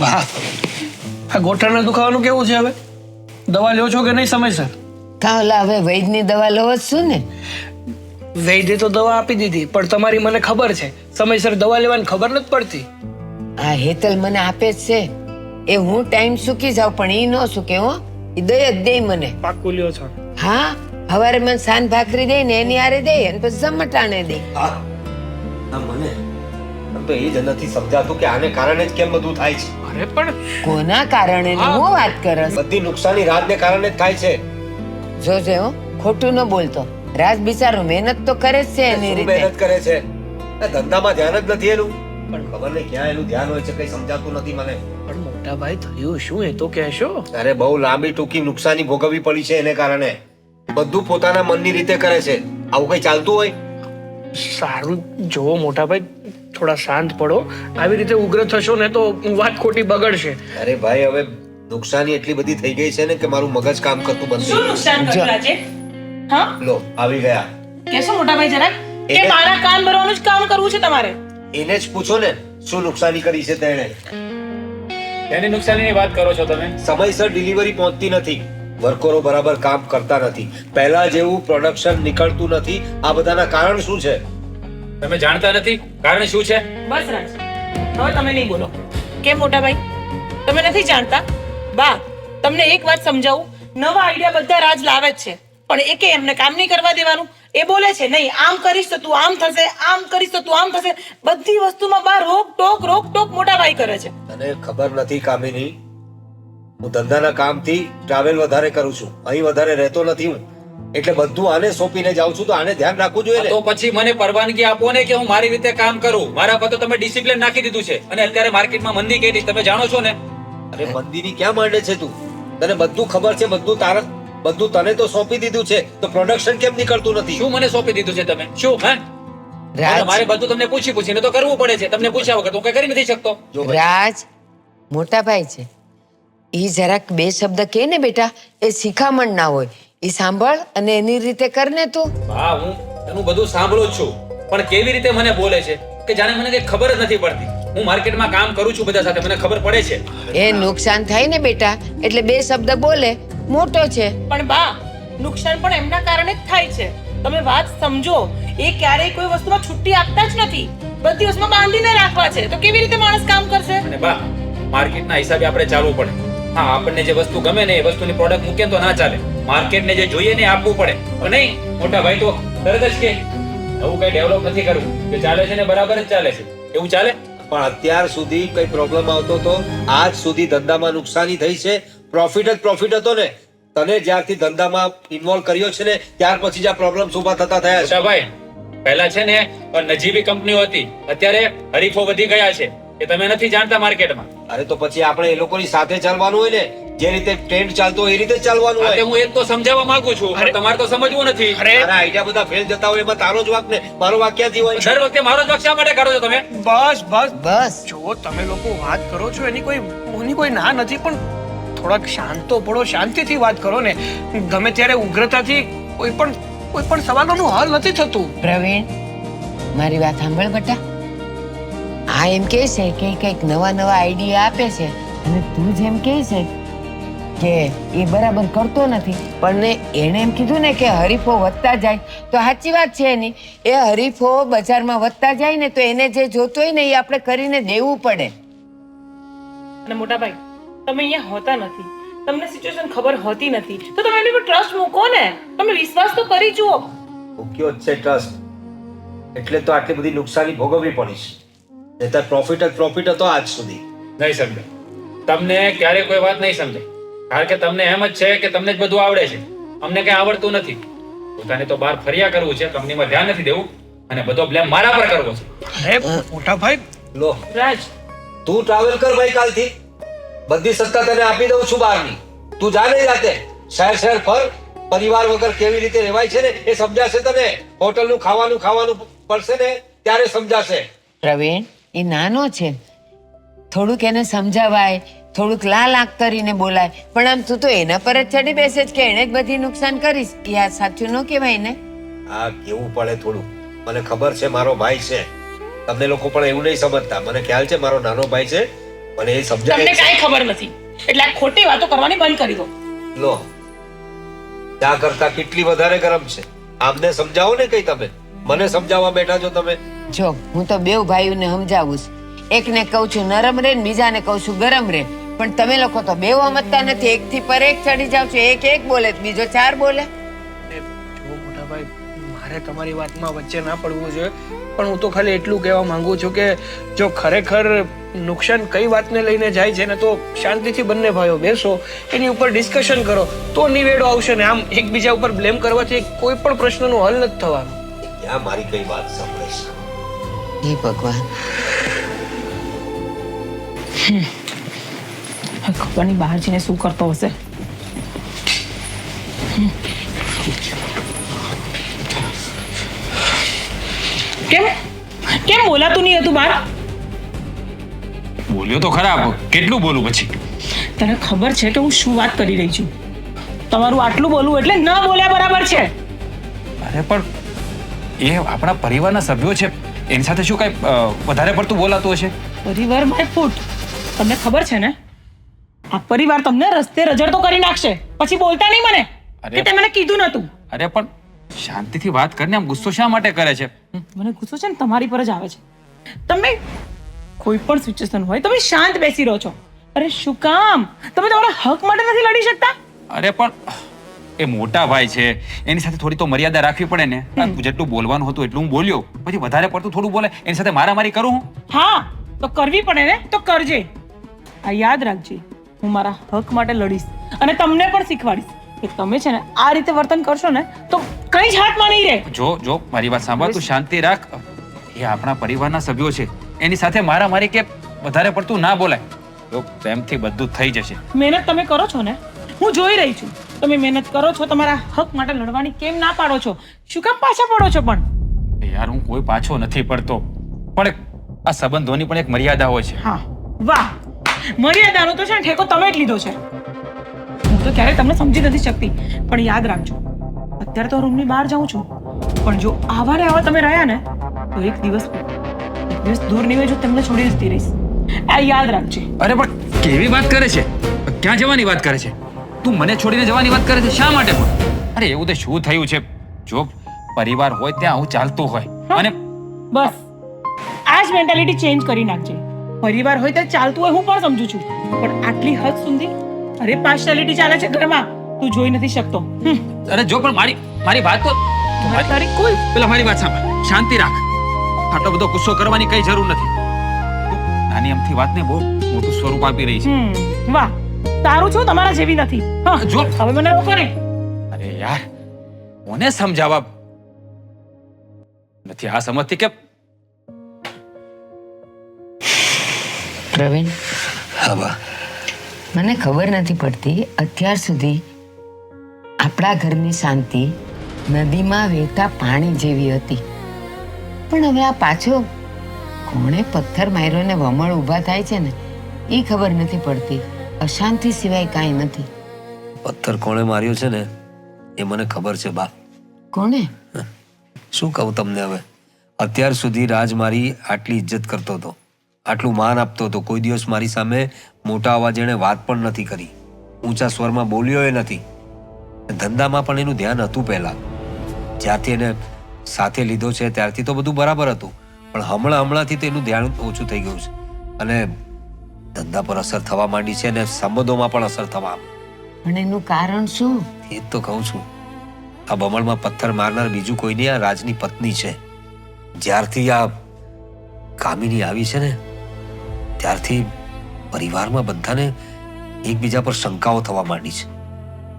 બા આ ગોઠણના દુખાવાનું કેવું છે હવે? દવા લ્યો છો કે નહીં સમયસર? કાલા હવે વૈદની દવા લવો જ છું ને. વૈદ્ય તો દવા આપી દીધી, પણ તમારી મને ખબર છે સમયસર દવા લેવાની ખબર નથી પડતી. આ હેતલ મને આપે જ છે એ હું ટાઈમ સૂકી જાઉં પણ ઈ ન સૂકે હો. ઈ દઈ જ દે મને. પાક્કું લ્યો છો? હા, હવારે મને સાંજ ભાખરી દે ને એની હારે દે અને પછી જમટાણે દે. મને તો એ જ નથી સમજાતું કે આને કારણે જ કેમ બધું થાય છે. અરે પણ કોના કારણે ને હું વાત કરસ? બધી નુકસાની રાજને કારણે જ થાય છે. જોજે હો, ખોટું ન બોલતો. રાજ બિચારો મહેનત તો કરે જ છે એની શું રીતે. મહેનત કરે છે? આ ધંધામાં ધ્યાન જ નથી એનું. પણ ખબર નહીં ક્યાં એનું ધ્યાન હોય છે, કઈ સમજાતું નથી મને. પણ મોટા ભાઈ થયું શું એ તો કહેશો? અરે બહુ લાંબી ટૂંકી નુકસાની ભોગવવી પડી છે એને કારણે. બધું પોતાના મનની રીતે કરે છે. આવું કઈ ચાલતું હોય? સારું જોવો મોટા ભાઈ, થોડા શાંત પડો. આવી રીતે ઉગ્ર થશો ને તો વાત ખોટી બગડશે. અરે ભાઈ હવે નુકસાની એટલી બધી થઈ ગઈ છે ને કે મારું મગજ કામ કરતું બંધ થઈ શું ગયું. નુકસાન કર્યું આજે? હા, લો આવી ગયા. કેશો મોટા ભાઈ જરાક કે એને- મારા કાન ભરવાનું જ કામ કરવું છે તમારે? એને જ પૂછો ને શું નુકસાની કરી છે તેણે. એની નુકસાનીની વાત કરો છો તમે? સમયસર ડિલિવરી પહોંચતી નથી, વર્કરો બરાબર કામ કરતા નથી, પહેલા જેવું પ્રોડક્શન નીકળતું નથી. આ બધાના કારણ શું છે? તમે જાણતા નથી કારણ શું છે? બસ રાજ, હવે તમે નહીં બોલો. કેમ મોટા ભાઈ, તમે નથી જાણતા? બા, તમને એક વાત સમજાવું, નવા આઈડિયા બધા રાજ લાવે જ છે, પણ એકે એમને કામ નહીં કરવા દેવાનું. એ બોલે છે નહીં આમ કરીશ તો તું આમ થશે, આમ કરીશ તો તું આમ થશે. બધી વસ્તુમાં બા રોક ટોક મોટા ભાઈ કરે છે. તને ખબર નથી કામિની, હું ધંધાના કામથી ટ્રાવેલ વધારે કરું છું, અહીં વધારે રહેતો નથી હું, એટલે બધું આને સોંપીને જાઉં છું. તો આને ધ્યાન રાખવું જોઈએ ને. તો પછી મને પરવાનગી આપો ને કે હું મારી રીતે કામ કરું. મારા પર તો તમે ડિસિપ્લિન નાખી દીધું છે અને અત્યારે માર્કેટમાં મંદી કેવી તમે જાણો છો ને. અરે મંદીની ક્યાં માંડે છે તું? તને બધું ખબર છે, બધું તને તો સોંપી દીધું છે, તો પ્રોડક્શન કેમ નીકળતું નથી? શું મને સોંપી દીધું છે તમે? શું હે? રાજ, મારે બધું તમને પૂછીને તો કરવું પડે છે. તમને પૂછ્યા વગર તો હું કઈ કરી નથી શકતો. જો ભાઈ, રાજ મોટા ભાઈ છે, ઈ જરાક બે શબ્દ કે ને બેટા, એ શિખામણ ના હોય. ઈ સાંભળ અને એની રીતે કર ને તું. હા, હું એનું બધું સાંભળું જ છું, પણ કેવી રીતે મને બોલે છે કે જાણે મને કઈ ખબર જ નથી પડતી. હું માર્કેટમાં કામ કરું છું બધા સાથે, મને ખબર પડે છે. એ નુકસાન થાય ને બેટા એટલે બે શબ્દ બોલે, મોટો છે. પણ બા, નુકસાન પણ એમના કારણે જ થાય છે. તમે વાત સમજો. એ ક્યારેય કોઈ વસ્તુમાં છુટ્ટી આપતા જ નથી, બધી વસ્તુમાં બાંધીને રાખવા છે. તો કેવી રીતે માણસ કામ કરશે? અને બા, માર્કેટના હિસાબે આપણે ચાલવું પડે. હા, આપણને જે વસ્તુ ગમે ને એ વસ્તુની પ્રોડક્ટ મૂકે તો ના ચાલે. માર્કેટને જે જોઈએ ને આપવું પડે. પણ નહીં, મોટા ભાઈ તો તરત જ કે નવું કઈ ડેવલપ નથી કરવું, જે ચાલે છે ને બરાબર જ ચાલે છે. એવું ચાલે? પણ અત્યાર સુધી કઈ પ્રોબ્લેમ આવતો તો? આજ સુધી ધંધામાં નુકસાની થઈ છે, પ્રોફિટ હતો ને. તને જ્યારથી ધંધામાં ઇન્વોલ્વ કર્યો છે ને ત્યાર પછી જ આ પ્રોબ્લેમ ઉભા થતા થયા છે. મોટા ભાઈ, પહેલા છે ને નજીવી કંપનીઓ હતી, અત્યારે હરીફો વધી ગયા છે. એ તમે નથી જાણતા માર્કેટમાં. અરે તો પછી આપણે એ લોકોની સાથે ચાલવાનું હોય ને, જે રીતે ટ્રેન્ડ ચાલતો હોય એ રીતે જ ચાલવાનું આ તે હોય. હું એક તો સમજાવવા માંગુ છું, પણ તમારે તો સમજવું નથી. તારા આઈડિયા બધા ફેલ જતા હોય એમાં તારો જ વાંક ને મારો વાંક ક્યાંથી હોય? દર વખતે મારો જ વાંક શા માટે કાઢો છો તમે? બસ બસ બસ જો તમે લોકો વાત કરો છો એની કોઈ ના નથી, પણ થોડાક શાંત તો પડો, શાંતિથી વાત કરો ને. ગમે ત્યારે ઉગ્રતાથી કોઈ પણ સવાલોનું હલ નથી થતું. પ્રવીણ, મારી વાત સાંભળ બેટા. આ એમ કહે છે કે કંઈક નવા આઈડિયા આપે છે અને તું જેમ કહે છે કે એ બરાબર કરતો નથી, પણ એણે એમ કીધું ને કે હરીફો વધતા જાય, તો સાચી વાત છે એની. એ હરીફો બજારમાં વધતા જાય ને તો એને જે જોતું હોય ને એ આપણે કરીને દેવું પડે. અને મોટા ભાઈ, તમે અહીંયા હોતા નથી, તમને સિચ્યુએશન ખબર હોતી નથી, તો તમે એની પર ટ્રસ્ટ મૂકો ને. તમે વિશ્વાસ તો કરી જુઓ. મૂક્યો જ છે ટ્રસ્ટ, એટલે તો આટલી બધી નુકસાની ભોગવવી પડી છે. નહીંતર પ્રોફિટ હતો આજ સુધી. નહીં સમજે તમને ક્યારે કોઈ વાત નહીં સમજે, કારણ કે તમને એમ જ છે કે તમને જ બધું આવડે છે, અમને કઈ આવડતું નથી. પોતાને તો બહાર ફર્યા કરવું છે, કંપનીમાં ધ્યાન નથી દેવું અને બધો બ્લેમ મારા પર કરવો છે. અરે મોટા ભાઈ, લો રાજ, તું ટ્રાવેલ કર ભાઈ, કાલથી બધી સત્તા તને આપી દઉં છું બહારની. તું જા નહીં જાતે, શહેર ફર. પરિવાર વગર કેવી રીતે રહેવાય છે ને એ સમજાશે તને. હોટલનું ખાવાનું પડશે ને ત્યારે સમજાશે. પ્રવીણ, એ નાનો છે, થોડુંક એને સમજાવાય, થોડુંક લાખ કરીને બોલાય, પણ આમ તું તો એના પર જ ચડી બેસે જ કે એને જ બધી નુકસાન કરીશ. એ આ સાચું ન કહેવાય ને. આ કેવું પડે થોડું. મને ખબર છે મારો ભાઈ છે, તમને લોકો પણ એવું નહીં સમજતા. મને ખ્યાલ છે મારો નાનો ભાઈ છે, મને એ સમજાય તમને જ છે. કાંઈ ખબર નથી એટલે આ ખોટી વાતો કરવાની બંધ કરી દો. લો ચા કરતા કેટલી વધારે ગરમ છે. આમને સમજાવો ને કઈ તમે મને સમજાવવા બેઠા છો તમે. જો હું તો બેવ ભાઈઓને સમજાવું છું. એકને કહું છું નરમ રે ને બીજાને કહું છું ગરમ રે, પણ તમે લોકો તો બેવ સમજતા નથી. એકથી પર એક ચડી જાવ છો. એક બોલે તો બીજો 4 બોલે. જો મોટા ભાઈ, મારે તમારી વાતમાં વચ્ચે ના પડવું જોઈએ, પણ હું તો ખાલી એટલું કહેવા માંગુ છું કે જો ખરેખર નુકસાન કઈ વાતને લઈને જાય છે ને, તો શાંતિથી બંને ભાઈઓ બેસો, એની ઉપર ડિસ્કશન કરો તો નિવેડો આવશે ને. આમ એકબીજા ઉપર બ્લેમ કરવાથી કોઈ પણ પ્રશ્નનું હલ નથી થવાનું. ક્યાં મારી કઈ વાત સાંભળીશ. હે ભગવાન. ખબર નહીં બહાર જઈને શું કરતો હશે. કેમ કેમ બોલાતું નહીં હતું બહાર? બોલ્યો તો ખરાબ, કેટલું બોલું પછી? તને ખબર છે કે હું શું વાત કરી રહી છું? તમારું આટલું બોલવું એટલે ન બોલ્યા બરાબર છે. અરે પણ એ આપણા પરિવારના સભ્યો છે, એની સાથે શું કઈ વધારે પડતું બોલાતું હશે? પરિવાર માય ફૂટ. તમને ખબર છે ને, આ પરિવાર તમને રસ્તે રજડતો કરી નાખશે. પછી બોલતા નહીં મને કે તે મને કીધું નતું. અરે પણ શાંતિથી વાત કરીને આમ ગુસ્સો શા માટે કરે છે? મને ગુસ્સો છે ને તમારી પર જ આવે છે. તમે કોઈ પણ સિચ્યુએશન હોય તમે શાંત બેસી રહો છો. અરે શું કામ તમે તમારા હક માટે નથી લડી શકતા? અરે પણ એ મોટા ભાઈ છે, એની સાથે થોડી તો મર્યાદા રાખવી પડે ને. જેટલું બોલવાનું હતું એટલું હું બોલ્યો, પછી વધારે પડતું થોડું બોલે એની સાથે મારામારી કરું હું? હા તો કરવી પડે ને તો કરજે. આ યાદ રાખજે, હું મારા હક માટે લડીશ અને તમને પણ શીખવાડીશ કે તમે છે ને આ રીતે વર્તન કરશો ને તો કઈ જ હાથમાં નહીં રહે. જો મારી વાત સાંભળ, તું શાંતિ રાખ. એ આપણા પરિવારના સભ્યો છે, એની સાથે મારામારી કે વધારે પડતું ના બોલાય. જો પ્રેમથી બધું થઈ જશે. મહેનત તમે કરો છો ને, હું જોઈ રહી છું. તમે મહેનત કરો છો, તમારા હક માટે લડવાની કેમ ના પાડો છો? શું કામ પાછા પડો છો? પણ યાર હું કોઈ પાછો નથી પડતો, પણ આ સંબંધોની પણ એક મર્યાદા હોય છે. હા વાહ, મર્યાદાનો તો છે ને ઠેકો તમે જ લીધો છે. હું તો ક્યારેય તમને સમજી નથી શકતી, પણ યાદ રાખજો, અત્યારે તો રૂમની બહાર જાઉં છું, પણ જો આવા ને આવા તમે રહ્યા ને તો એક દિવસ દૂર નહીં હોય, જો તમને છોડી જતી રહીશ. આ યાદ રાખજે. અરે પણ કેવી વાત કરે છે? ક્યાં જવાની વાત કરે છે? તું મને છોડીને જવાની વાત કરે છે? શા માટે પણ? અરે એવું તો શું થયું છે? જો પરિવાર હોય ત્યાં આવું ચાલતું હોય. અને બસ આ જ મેન્ટાલિટી ચેન્જ કરી નાખજે. પરિવાર હોય તો ચાલતું હોય હું પણ સમજુ છું, પણ આટલી હદ સુધી અરે પાર્શિયાલિટી ચાલે છે ઘરમાં, તું જોઈ નથી શકતો. અરે જો પણ મારી વાત તો તારી કોઈ પેલા મારી વાત સાંભળ, શાંતિ રાખ. આટલો બધો ગુસ્સો કરવાની કઈ જરૂર નથી. નાની અમથી વાતને બહુ મોટું સ્વરૂપ આપી રહી છે. વાહ, તારું છું તમારા જેવી નથી. હા જો હવે મને રોકો નહીં. અરે યાર કોને સમજાવવા નથી આ સમજતી કે? પ્રવીણ, હા બા. મને ખબર નથી પડતી અત્યાર સુધી આપણા ઘરની શાંતિ નદીમાં વહેતા પાણી જેવી હતી, પણ હવે આ પાછો કોણે પથ્થર માર્યો ને વમળ ઊભા થાય છે ને એ ખબર નથી પડતી. અશાંતિ સિવાય કાંઈ નથી. પથ્થર કોણે માર્યો છે ને એ મને ખબર છે બા. કોણે? શું કહું તમને હવે. અત્યાર સુધી રાજ મારી આટલી ઇજ્જત કરતો હતો, આટલું માન આપતો હતો. કોઈ દિવસ મારી સામે મોટા અવાજે એણે વાત પણ નથી કરી, ઊંચા સ્વરમાં બોલ્યો એ નથી. ધંધામાં પણ એનું ધ્યાન હતું પહેલા. જ્યારથી એને સાથે લીધો છે ત્યારથી તો બધું બરાબર હતું, પણ હમણાંથી તો એનું ધ્યાન ઓછું થઈ ગયું છે અને ધંધા પર અસર થવા માંડી છે અને સંબંધોમાં પણ અસર થવા. પણ એનું કારણ શું? એ જ તો કહું છું. આ બમણમાં પથ્થર મારનાર બીજું કોઈ નહીં, આ રાજની પત્ની છે. જ્યારથી આ કામિની આવી છે ને ત્યારથી પરિવારમાં બધાને એકબીજા પર શંકાઓ થવા માંડી છે.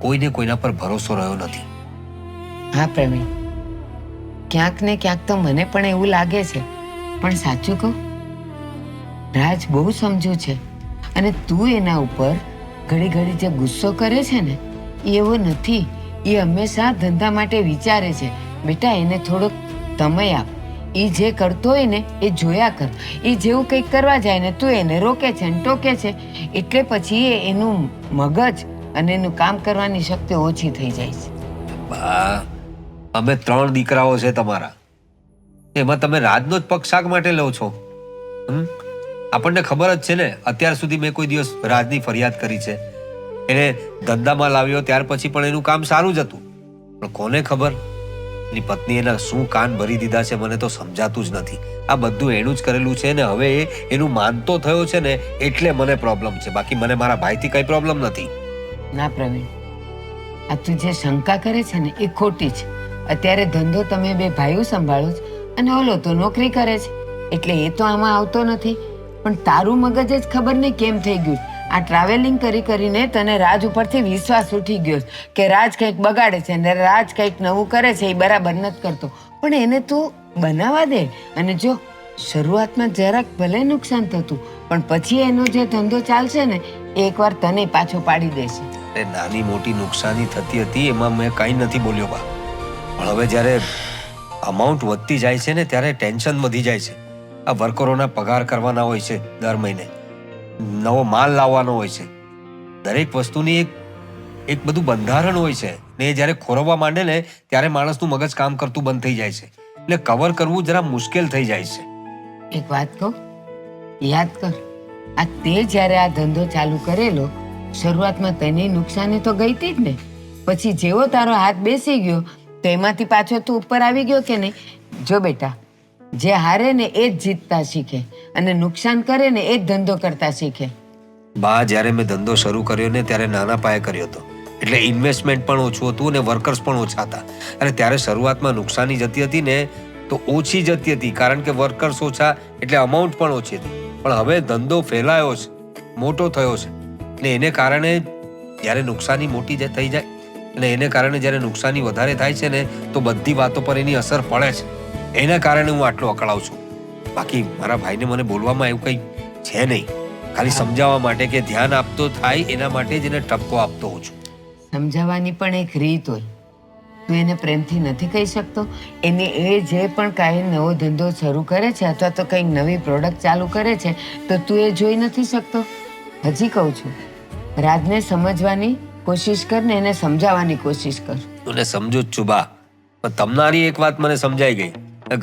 કોઈને કોઈના પર ભરોસો રહ્યો નથી. હા પ્રવીણ, ક્યાંક ને ક્યાંક તો મને પણ એવું લાગે છે, પણ સાચું કહું, રાજ બહુ સમજુ છે અને તું એના ઉપર ઘડી ઘડી જે ગુસ્સો કરે છે ને એ એવો નથી. એ હંમેશા ધંધા માટે વિચારે છે. બેટા એને થોડોક સમય આપ. એ જે કરતો હોય ને એ જોયા કર. એ જેવું કંઈક કરવા જાય ને તું એને રોકે છે ને ટોકે છે, એટલે પછી એનું મગજ અને એનું કામ કરવાની શક્તિ ઓછી થઈ જાય છે. બા, અમે 3 દીકરાઓ છે તમારા, એમાં તમે રાજનો જ પક્ષ શાક માટે લો છો? આપણને ખબર જ છે ને, અત્યાર સુધી મેં કોઈ દિવસ રાજની ફરિયાદ કરી છે? એને ધંધામાં લાવ્યો ત્યાર પછી પણ એનું કામ સારું જ હતું, પણ કોને ખબર એની પત્ની એના શું કાન ભરી દીધા છે મને તો સમજાતું જ નથી. આ બધું એનું જ કરેલું છે ને હવે એ એનું માનતો થયો છે ને એટલે મને પ્રોબ્લેમ છે, બાકી મને મારા ભાઈથી કઈ પ્રોબ્લેમ નથી. ના પ્રવીણ, આ તું જે શંકા કરે છે ને એ ખોટી છે. અત્યારે ધંધો તમે બે ભાઈઓ સંભાળો છો અને ઓલો તો નોકરી કરે છે, એટલે એ તો આમાં આવતો નથી. પણ તારું મગજ જ ખબર નહીં કેમ થઈ ગયું. આ ટ્રાવેલિંગ કરી કરીને તને રાજ ઉપરથી વિશ્વાસ ઉઠી ગયો કે રાજ કંઈક બગાડે છે અને રાજ કંઈક નવું કરે છે, એ બરાબર નથી કરતો. પણ એને તું બનાવવા દે, અને જો શરૂઆતમાં જરાક ભલે નુકસાન થતું પણ પછી એનો જે ધંધો ચાલશે ને એ એકવાર તને પાછો પાડી દેશે. એ નાની મોટી નુકસાની થતી હતી એમાં મેં કંઈ નથી બોલ્યો બા, પણ હવે જ્યારે અમાઉન્ટ વધતી જાય છે ને ત્યારે ટેન્શન વધી જાય છે. આ વર્કરોના પગાર કરવાના હોય છે, દર મહિને નવો માલ લાવવાનો હોય છે, દરેક વસ્તુની એક બધું બંધારણ હોય છે ને એ જ્યારે ખોરવવા માંડે ને ત્યારે માણસનું મગજ કામ કરતું બંધ થઈ જાય છે, એટલે કવર કરવું જરા મુશ્કેલ થઈ જાય છે. એક વાત કહું, યાદ કર, આ તે જ્યારે આ ધંધો ચાલુ કરેલો શરૂઆતમાં તને નુકસાની તો ગઈ હતી જ ને. પછી જેવો તારો હાથ બેસી ગયો તો એમાંથી પાછો તું ઉપર આવી ગયો કે નહીં? જો બેટા, જે હારે ને એ જ જીતતા શીખે અને નુકસાન કરે ને એ જ ધંધો કરતા શીખે. બા, જ્યારે મેં ધંધો શરૂ કર્યો ને ત્યારે નાના પાયે કર્યો હતો, એટલે ઇન્વેસ્ટમેન્ટ પણ ઓછું હતું અને વર્કર્સ પણ ઓછા હતા. અને ત્યારે શરૂઆતમાં નુકસાની જતી હતી ને તો ઓછી જતી હતી, કારણ કે વર્કર્સ ઓછા એટલે અમાઉન્ટ પણ ઓછી હતી. પણ હવે ધંધો ફેલાયો છે, મોટો થયો છે, એટલે એને કારણે જ્યારે નુકસાની મોટી થઈ જાય અને એને કારણે જ્યારે નુકસાની વધારે થાય છે ને તો બધી વાતો પર એની અસર પડે છે. એના કારણે હું આટલો અકળાવ છું. બાકી મારા ભાઈને મને બોલવામાં એવું કંઈ છે નહીં, ખાલી સમજાવવા માટે કે ધ્યાન આપતો થાય એના માટે જ એને ઠપકો આપતો હોઉં છું. સમજાવવાની પણ એક રીત હોય. તું એને પ્રેમથી નથી કહી શકતો? એને એ જે પણ કાંઈ નવો ધંધો શરૂ કરે છે અથવા તો કંઈક નવી પ્રોડક્ટ ચાલુ કરે છે તો તું એ જોઈ નથી શકતો? હજી કહું છું, રાજને સમજવાની કોશિશ કર ને એને સમજાવવાની કોશિશ કર. તું સમજુ જ છું બા, પણ તમારી એક વાત મને સમજાઈ ગઈ.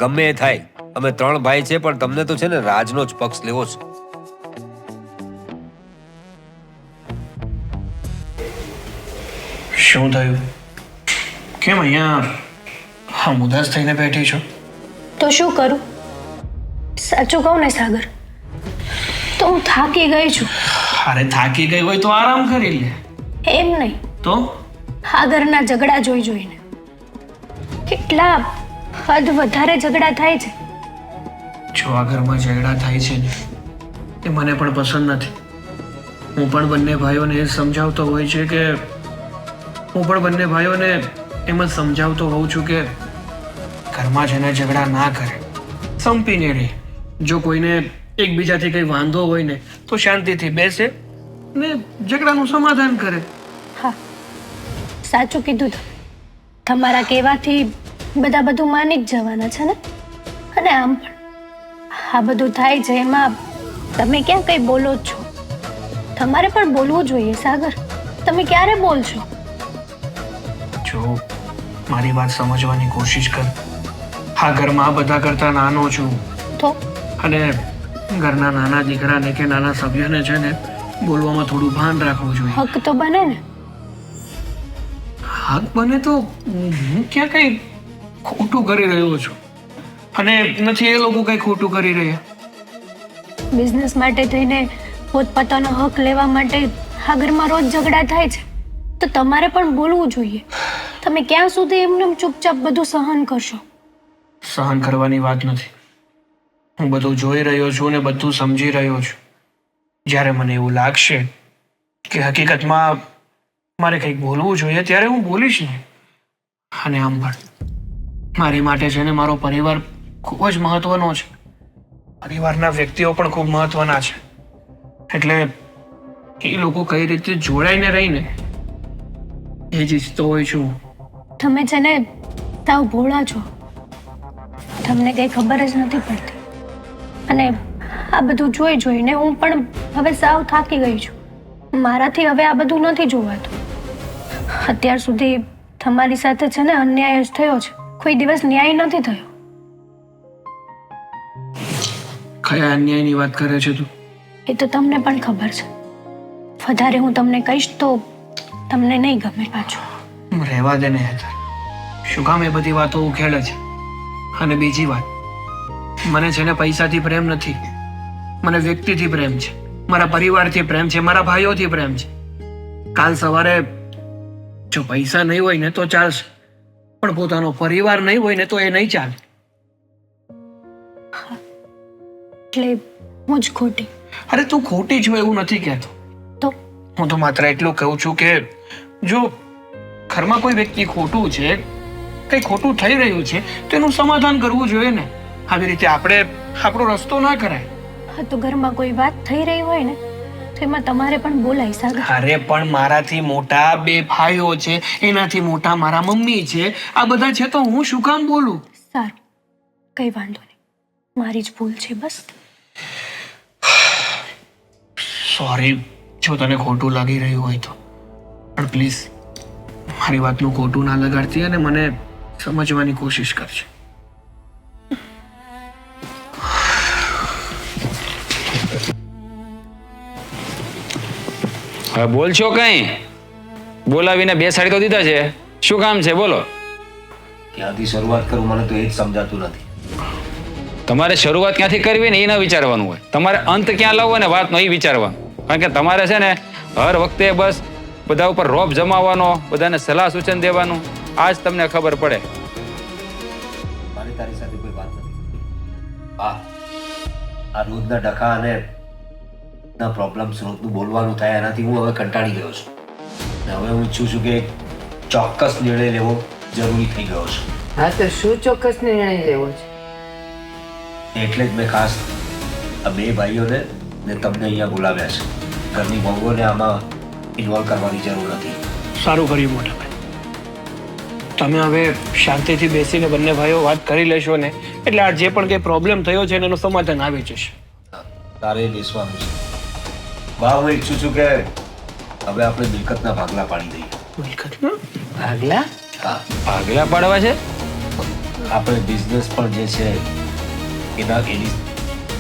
ગમે એ થાય, અમે 3 ભાઈ છે પણ તમને તો છે ને રાજનો જ પક્ષ લેવો છે. શું થયું? કેમ અહીંયા હા ઉદાસ થઈને બેઠી છો? તો શું કરું? સાચું કહું ને સાગર, તો હું થાકી ગઈ છું. અરે થાકી ગઈ હોય તો આરામ કરી લે. એમ નહીં તો આગળના ઝઘડા જોઈને કેટલા હદ વધારે ઝઘડા થાય છે. જો આ ઘરમાં ઝઘડા થાય છે ને એ મને પણ પસંદ નથી. હું પણ બંને ભાઈઓને એ સમજાવતો હોય છે કે એમ જ સમજાવતો હોઉં છું કે ઘરમાં જઈને ઝઘડા ના કરે, સંપીને રહે. જો કોઈને એકબીજાથી કંઈ વાંધો હોય ને તો શાંતિથી બેસે ને ઝઘડાનું સમાધાન કરે. હા, સાચું કીધું તમે. તમારા કહેવાથી બધા બધું માની જ જવાના છે ને. અને આમ પણ આ બધું થાય છે એમાં તમે ક્યાં કંઈ બોલો જ છો? તમારે પણ બોલવું જોઈએ સાગર. તમે ક્યારે બોલશો? જો મારી વાત સમજવાની કોશિશ કર. આ ઘરમાં બધા કરતા નાનો છું તો અને ઘરના નાના દીકરાને કે નાના સભ્યને છે ને બોલવામાં થોડું ભાન રાખવું જોઈએ. હક તો બને ને. હક બને તો હું ક્યાં કઈ ખોટું કરી રહ્યો છું અને નથી એ લોકો કઈ ખોટું કરી રહ્યા. બિઝનેસ માટે થઈને પોતપોતાનો હક લેવા માટે આ ઘરમાં રોજ ઝઘડા થાય છે તો તમારે પણ બોલવું જોઈએ. તમે ક્યાં સુધી એમને ચૂપચાપ બધું સહન કરશો? સહન કરવાની વાત નથી. હું બધું જોઈ રહ્યો છું ને બધું સમજી રહ્યો છું. જ્યારે મને એવું લાગશે કે હકીકતમાં મારે કંઈક બોલવું જોઈએ ત્યારે હું બોલીશ ને. અને આમ પણ મારી માટે છે ને મારો પરિવાર ખૂબ જ મહત્વનો છે. પરિવારના વ્યક્તિઓ પણ ખૂબ મહત્વના છે. એટલે એ લોકો કઈ રીતે જોડાઈને રહીને એ જ ઈચ્છતો હોય છું. તમે છે ને તાવ ભોળા છો, તમને કંઈ ખબર જ નથી પડતી. અને આ બધું જોઈને હું પણ હવે સાવ થાકી ગઈ છું. મારાથી હવે આ બધું નથી જોવાતું. અત્યાર સુધી તમારી સાથે છે ને અન્યાય જ થયો છે, કોઈ દિવસ ન્યાય નથી થયો. કયા અન્યાયની વાત કરે છે તું? એ તો તમને પણ ખબર છે. વધારે હું તમને કહીશ તો તમને નહીં ગમે પાછું. રહેવા દે ને હેતર, શું કામ એ બધી વાતો ઉખેડે છે? અને બીજી વાત, મને છે ને પૈસાથી પ્રેમ નથી, મને વ્યક્તિથી પ્રેમ છે, મારા પરિવારથી પ્રેમ છે, મારા ભાઈઓથી પ્રેમ છે. કાલ સવારે જો પૈસા નહીં હોય ને તો ચાલશે, પણ પોતાનો પરિવાર નહીં હોય ને તો એ નહીં ચાલે. એટલે હું જ ખોટી? અરે તું ખોટી છું એવું નથી કહેતો. તો હું તો માત્ર એટલું કહું છું કે જો ઘરમાં કોઈ વ્યક્તિ ખોટું છે, કંઈ ખોટું થઈ રહ્યું છે તો એનું સમાધાન કરવું જોઈએ ને. આવી રીતે આપણે આપણો રસ્તો ના કરાય. હા, તો ઘરમાં કોઈ વાત થઈ રહી હોય ને તો એમાં તમારે પણ બોલાય સાગર. અરે પણ મારાથી મોટા 2 ભાઈઓ છે, એનાથી મોટા મારા મમ્મી છે, આ બધા છે તો હું શું કામ બોલું? સારું, કઈ વાંધો નહીં, મારી જ ભૂલ છે બસ. સોરી જો તને ખોટું લાગી રહ્યું હોય તો, પણ પ્લીઝ મારી વાતનું ખોટું ના લગાડતી અને મને સમજવાની કોશિશ કરજે. હવે બોલ છો કઈ? બોલાવીને બેસાડી તો દીધા છે, શું કામ છે બોલો? ક્યાંથી શરૂઆત કરું મને તો એ જ સમજાતું નથી. તમારે શરૂઆત ક્યાંથી કરવી ને એ ન વિચારવાનું હોય, તમારે અંત ક્યાં લાવવો ને વાતનો એ વિચારવાનું. કારણ કે તમારે છે ને હર વખતે બસ બધા ઉપર રોપ જમાવવાનો, બધાને સલાહ સૂચન દેવાનું, આ જ તમને ખબર પડે. મારે તારી સાથે કોઈ વાત નથી. હા, આ રોજના ડખા અને ના પ્રોબ્લેમ્સ રોજનું બોલવાનું થાય એનાથી હું હવે કંટાળી ગયો છું. અને હવે હું ઈચ્છું છું કે એક ચોક્કસ નિર્ણય લેવો જરૂરી થઈ ગયો છે. હા, તો શું ચોક્કસ નિર્ણય લેવો છે? એટલે જ મેં ખાસ આ 2 ભાઈઓને ને તમને અહીંયા બોલાવ્યા છે. ઘરની વહુઓને આમાં ઇન્વોલ્વ કરવાની જરૂર નથી. સારું કર્યું મોટા ભાઈ. તમે હવે શાંતિથી બેસીને બંને ભાઈઓ વાત કરી લેશો ને એટલે આ જે પણ કંઈ પ્રોબ્લેમ થયો છે એનું સમાધાન આવી જશે. તારે બેસવાનું છે. બા, હું ઈચ્છું છું કે હવે આપણે મિલકતના ભાગલા પાડી દઈએ. મિલકતના ભાગલા? હા, ભાગલા પાડવા છે? આપણે બિઝનેસ પણ જે છે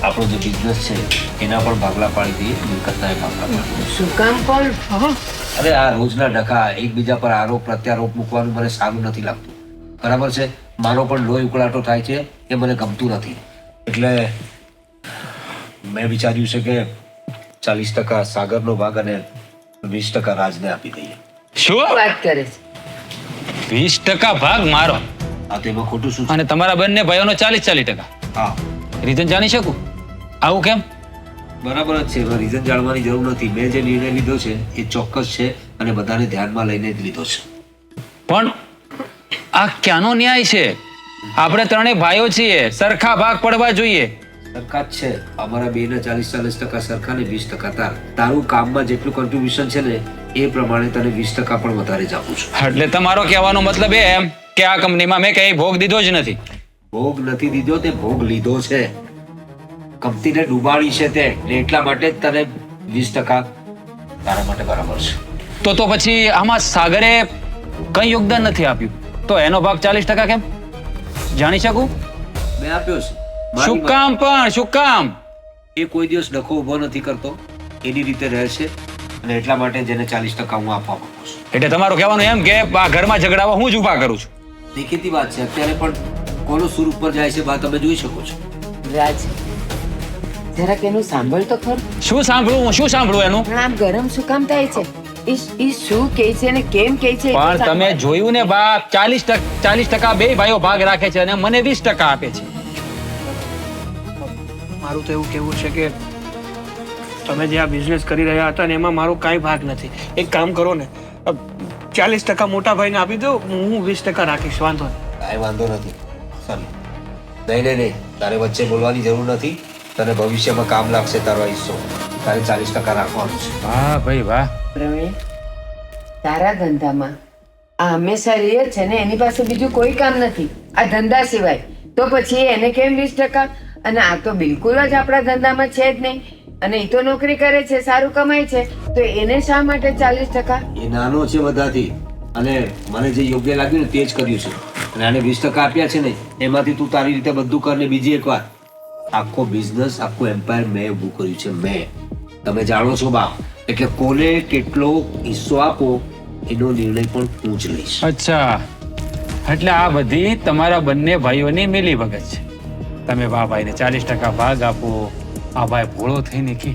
આપણો જે બિઝનેસ છે એના પણ ભાગલા પાડી દઈએ, મિલકતના ભાગલા પાડી. શું કામ પણ? અરે આ રોજના ડખા, એકબીજા પર આરોપ પ્રત્યારોપ મૂકવાનું મને સારું નથી લાગતું. બરાબર છે, મારો પણ લોહી ઉકળાટો થાય છે, એ મને ગમતું નથી. એટલે મેં વિચાર્યું છે કે 40% સાગરનો ભાગ અને 20% રાજને આપી દઈએ. શું વાત કરે છે? 20% ભાગ મારો આ તેમાં ખોટું શું છે? અને તમારા બંને ભાઈઓનો 40%. હા, રીઝન જાણી શકું? આવું કેમ? બરાબર જ છે. એમાં રીઝન જાણવાની જરૂર નથી. મેં જે નિર્ણય લીધો છે એ ચોક્કસ છે અને બધાને ધ્યાનમાં લઈને જ લીધો છે. પણ આ ક્યાંનો ન્યાય છે? આપણે 3 ભાઈઓ છીએ, સરખા ભાગ પડવા જોઈએ. સરખા જ છે. અમારા 2ના 40% સરખા ને 20% તાર. તારું કામમાં જેટલું કોન્ટ્રીબ્યુશન છે ને એ પ્રમાણે તને 20% પણ વધારે જ આપું છું. એટલે તમારો કહેવાનો મતલબ એમ કે આ કંપનીમાં મેં કઈ ભોગ દીધો જ નથી. ભોગ નથી દીધો, તે ભોગ લીધો છે. કંપનીને ડૂબાડી છે તે, ને એટલા માટે જ તને 20% તારા માટે બરાબર છે. તો પછી આમાં સાગરે કઈ યોગદાન નથી આપ્યું, તો એનો ભાગ 40% કેમ? જાણી શકું? મેં આપ્યો છે. શું કામ પણ? શું કામ? એ કોઈ દિવસ ડખો ઉભો નથી કરતો, એની રીતે રહે છે અને એટલા માટે જેને 40% હું આપવા માંગુ છું. એટલે તમારું કહેવાનું એમ કે આ ઘરમાં ઝઘડાવા હું જ ઊભા કરું છું? દેખીતી વાત છે. અત્યારે પણ કોનો સુર ઉપર જાય છે બા તમે જોઈ શકો છો. રાજ, જરાક એનું સાંભળ તો ખરું. શું સાંભળું? હું શું સાંભળું એનું? પણ આમ ગરમ શું કામ થાય છે? ઈ શું કહે છે ને કેમ કહે છે? પણ તમે જોયું ને બા, 40% 2 ભાઈઓ ભાગ રાખે છે અને મને 20% આપે છે. મારું તો એવું કહેવું છે કે તમે જે આ બિઝનેસ કરી રહ્યા હતા ને એમાં મારો કાંઈ ભાગ નથી. એક કામ કરો ને, 40% મોટા ભાઈને આપી દો, હું 20% રાખીશ. વાંધો નહીં. કાંઈ વાંધો નથી. ચાલો. નહીં. તારે વચ્ચે બોલવાની જરૂર નથી. તને ભવિષ્યમાં કામ લાગશે તારો હિસ્સો. તારે 40% રાખવાનું છે. વાહ ભાઈ વાહ. પ્રવીણ, તારા ધંધામાં આ હંમેશા રહે છે ને, એની પાસે બીજું કોઈ કામ નથી આ ધંધા સિવાય. તો પછી એને કેમ 20%? અને આ તો બિલકુલ જ આપણા ધંધામાં છે જ નહીં. અને એ તો નોકરી કરે છે, સારું કમાય છે, તો એને શા માટે 40%? એ નાનો છે બધાથી અને મને જે યોગ્ય લાગ્યું ને તે જ કર્યું છે. અને આને 20% આપ્યા છે ને એમાંથી તું તારી રીતે બધું કર. ને બીજી એક વાત, આખો બિઝનેસ, આખું એમ્પાયર મેં ઊભું કર્યું છે. મેં તમે જાણો છો બાપ, એટલે કોને કેટલો હિસ્સો આપો એનો નિર્ણય પણ હું જ લઈશ. અચ્છા, એટલે આ બધી તમારા બંને ભાઈઓની મિલી ભગત છે. તમે બા ભાઈને 40% ભાગ આપો. આ ભાઈ ભોળો થઈને કે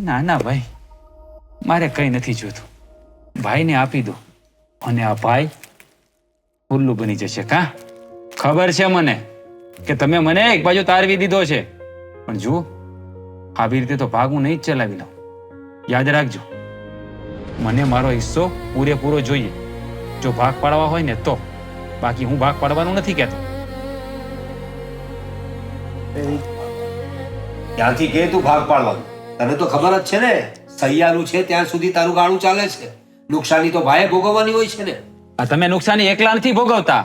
ના ના ભાઈ, મારે કઈ નથી જોતું, ભાઈને આપી દો અને આ ભાઈ ઉલ્લુ બની જશે. કા ખબર છે મને કે તમે મને એક બાજુ તારવી દીધો છે, પણ જુઓ આવી રીતે તો ભાગ હું નહીં જ ચલાવી લઉં. યાદ રાખજો, મને મારો હિસ્સો પૂરેપૂરો જોઈએ. જો ભાગ પાડવા હોય ને તો, બાકી હું ભાગ પાડવાનું નથી કહેતો. ત્યાંથી કે તું ભાગ પાડવાનું, તને તો ખબર જ છે ને સહિયારું છે ત્યાં સુધી તારું ગાળું ચાલે છે. નુકસાની તો ભાઈએ ભોગવવાની હોય છે ને. આ તમે નુકસાની એકલા નથી ભોગવતા,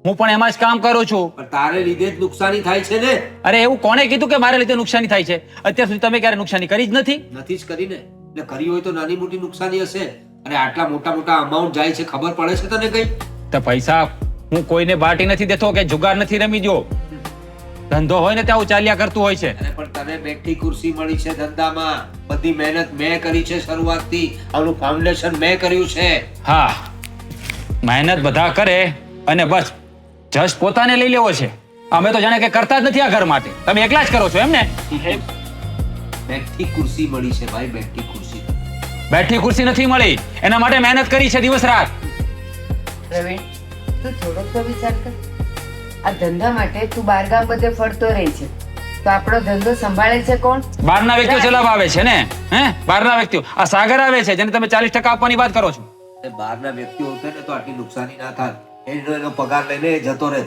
હું પણ એમાં જ કામ કરું છું. પણ તારે લીધે જ નુકસાની થાય છે ને. અરે એવું કોણે કીધું કે મારા લીધે નુકસાની થાય છે? અત્યાર સુધી તમે ક્યારે નુકસાની કરી જ નથી. નથી જ કરીને, એટલે કરી હોય તો નાની મોટી નુકસાની હશે. અરે આટલા મોટા મોટા અમાઉન્ટ જાય છે, ખબર પડે છે તને કઈ? તો પૈસા હું કોઈને બાટી નથી દેતો કે જુગાર નથી રમી દો. ધંધો હોય ને ત્યાં ચાલ્યા કરતું હોય છે. અરે પણ તને બેઠી ખુરશી મળી છે ધંધામાં. બધી મહેનત મેં કરી છે શરૂઆતથી, આનું ફાઉન્ડેશન મેં કર્યું છે. હા, મહેનત બધા કરે અને બસ જશ પોતાને લઈ લેવો છે. અમે તો જાણે કે કરતા જ નથી આ ઘર માટે. તમે એકલા જ કરો છો એમ ને? બેઠી ખુરશી મળી છે ભાઈ, બેઠી ખુરશી. બેઠી ખુરશી નથી મળી, એના માટે મહેનત કરી છે દિવસ રાત. પ્રવીણ, તું થોડોક તો વિચાર કર. આ ધંધા માટે તું બારગામ બધે ફરતો રહી છે, તો આપણો ધંધો સંભાળે છે કોણ? બહારના વ્યક્તિઓ ચલાવવા આવે છે ને. હે, બહારના વ્યક્તિઓ. આ સાગર આવે છે જેને તમે 40% આપવાની વાત કરો છો. બહારના વ્યક્તિઓ હોતે ને તો આટલી નુકસાની ના થાય. એનો પગાર લઈને એ જતો રહે.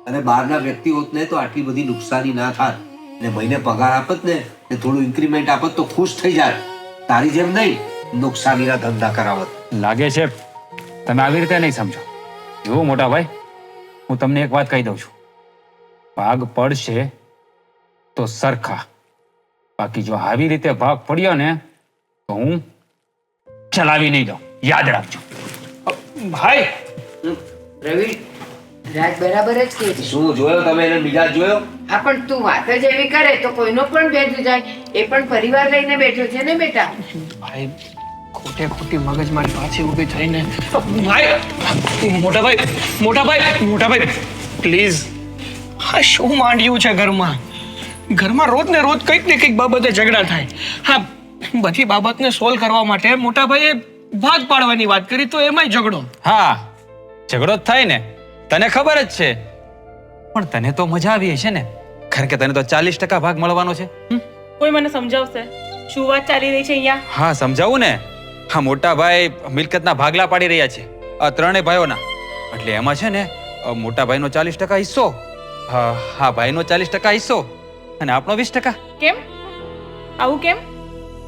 અને બહારના વ્યક્તિ હોત ને તો આટલી બધી નુકસાની ના થાય. ને મહિને પગાર આપત ને થોડું ઇન્ક્રીમેન્ટ આપત તો ખુશ થઈ જાય. તારી જેમ નહીં નુકસાનીના ધંધા કરાવત. લાગે છે તમે આવી રીતે નહીં સમજો. જુઓ મોટા ભાઈ, હું તમને એક વાત કહી દઉં છું, ભાગ પડશે તો સરખા, બાકી જો આવી રીતે ભાગ પડ્યો ને તો હું ચલાવી નહીં દઉં. યાદ રાખજો. ભાઈ પ્રવીણ, રાજ બરાબર જ કહે છે. શું જોયો તમે એને મિજાજ જોયો? હા, પણ તું વાત જ એવી કરે તો કોઈનો પણ બેઠું જાય. એ પણ પરિવાર લઈને બેઠો છે ને બેટા. ભાઈ ખોટે ખોટી મગજમારી પાછી ઊભી થઈને ભાઈ મોટા ભાઈ પ્લીઝ, હા શું માંડ્યું છે ઘરમાં? ઘરમાં રોજ ને રોજ કંઈક ને કંઈક બાબતે ઝઘડા થાય. હા, બધી બાબતને સોલ્વ કરવા માટે મોટા ભાઈએ ભાગ પાડવાની વાત કરી તો એમાંય ઝઘડો. હા, ઝઘડો જ થાય ને, તને ખબર જ છે. પણ તને તો મજા આવી છે ને, કારણ કે તને તો 40% ભાગ મળવાનો છે. કોઈ મને સમજાવશે શું વાત ચાલી રહી છે અહીંયા? હા, સમજાવું ને. હા, મોટા ભાઈ મિલકતના ભાગલા પાડી રહ્યા છે આ ત્રણેય ભાઈઓના. એટલે એમાં છે ને મોટા ભાઈનો 40% હિસ્સો, હા ભાઈનો 40% હિસ્સો અને આપણો 20%. કેમ આવું કેમ?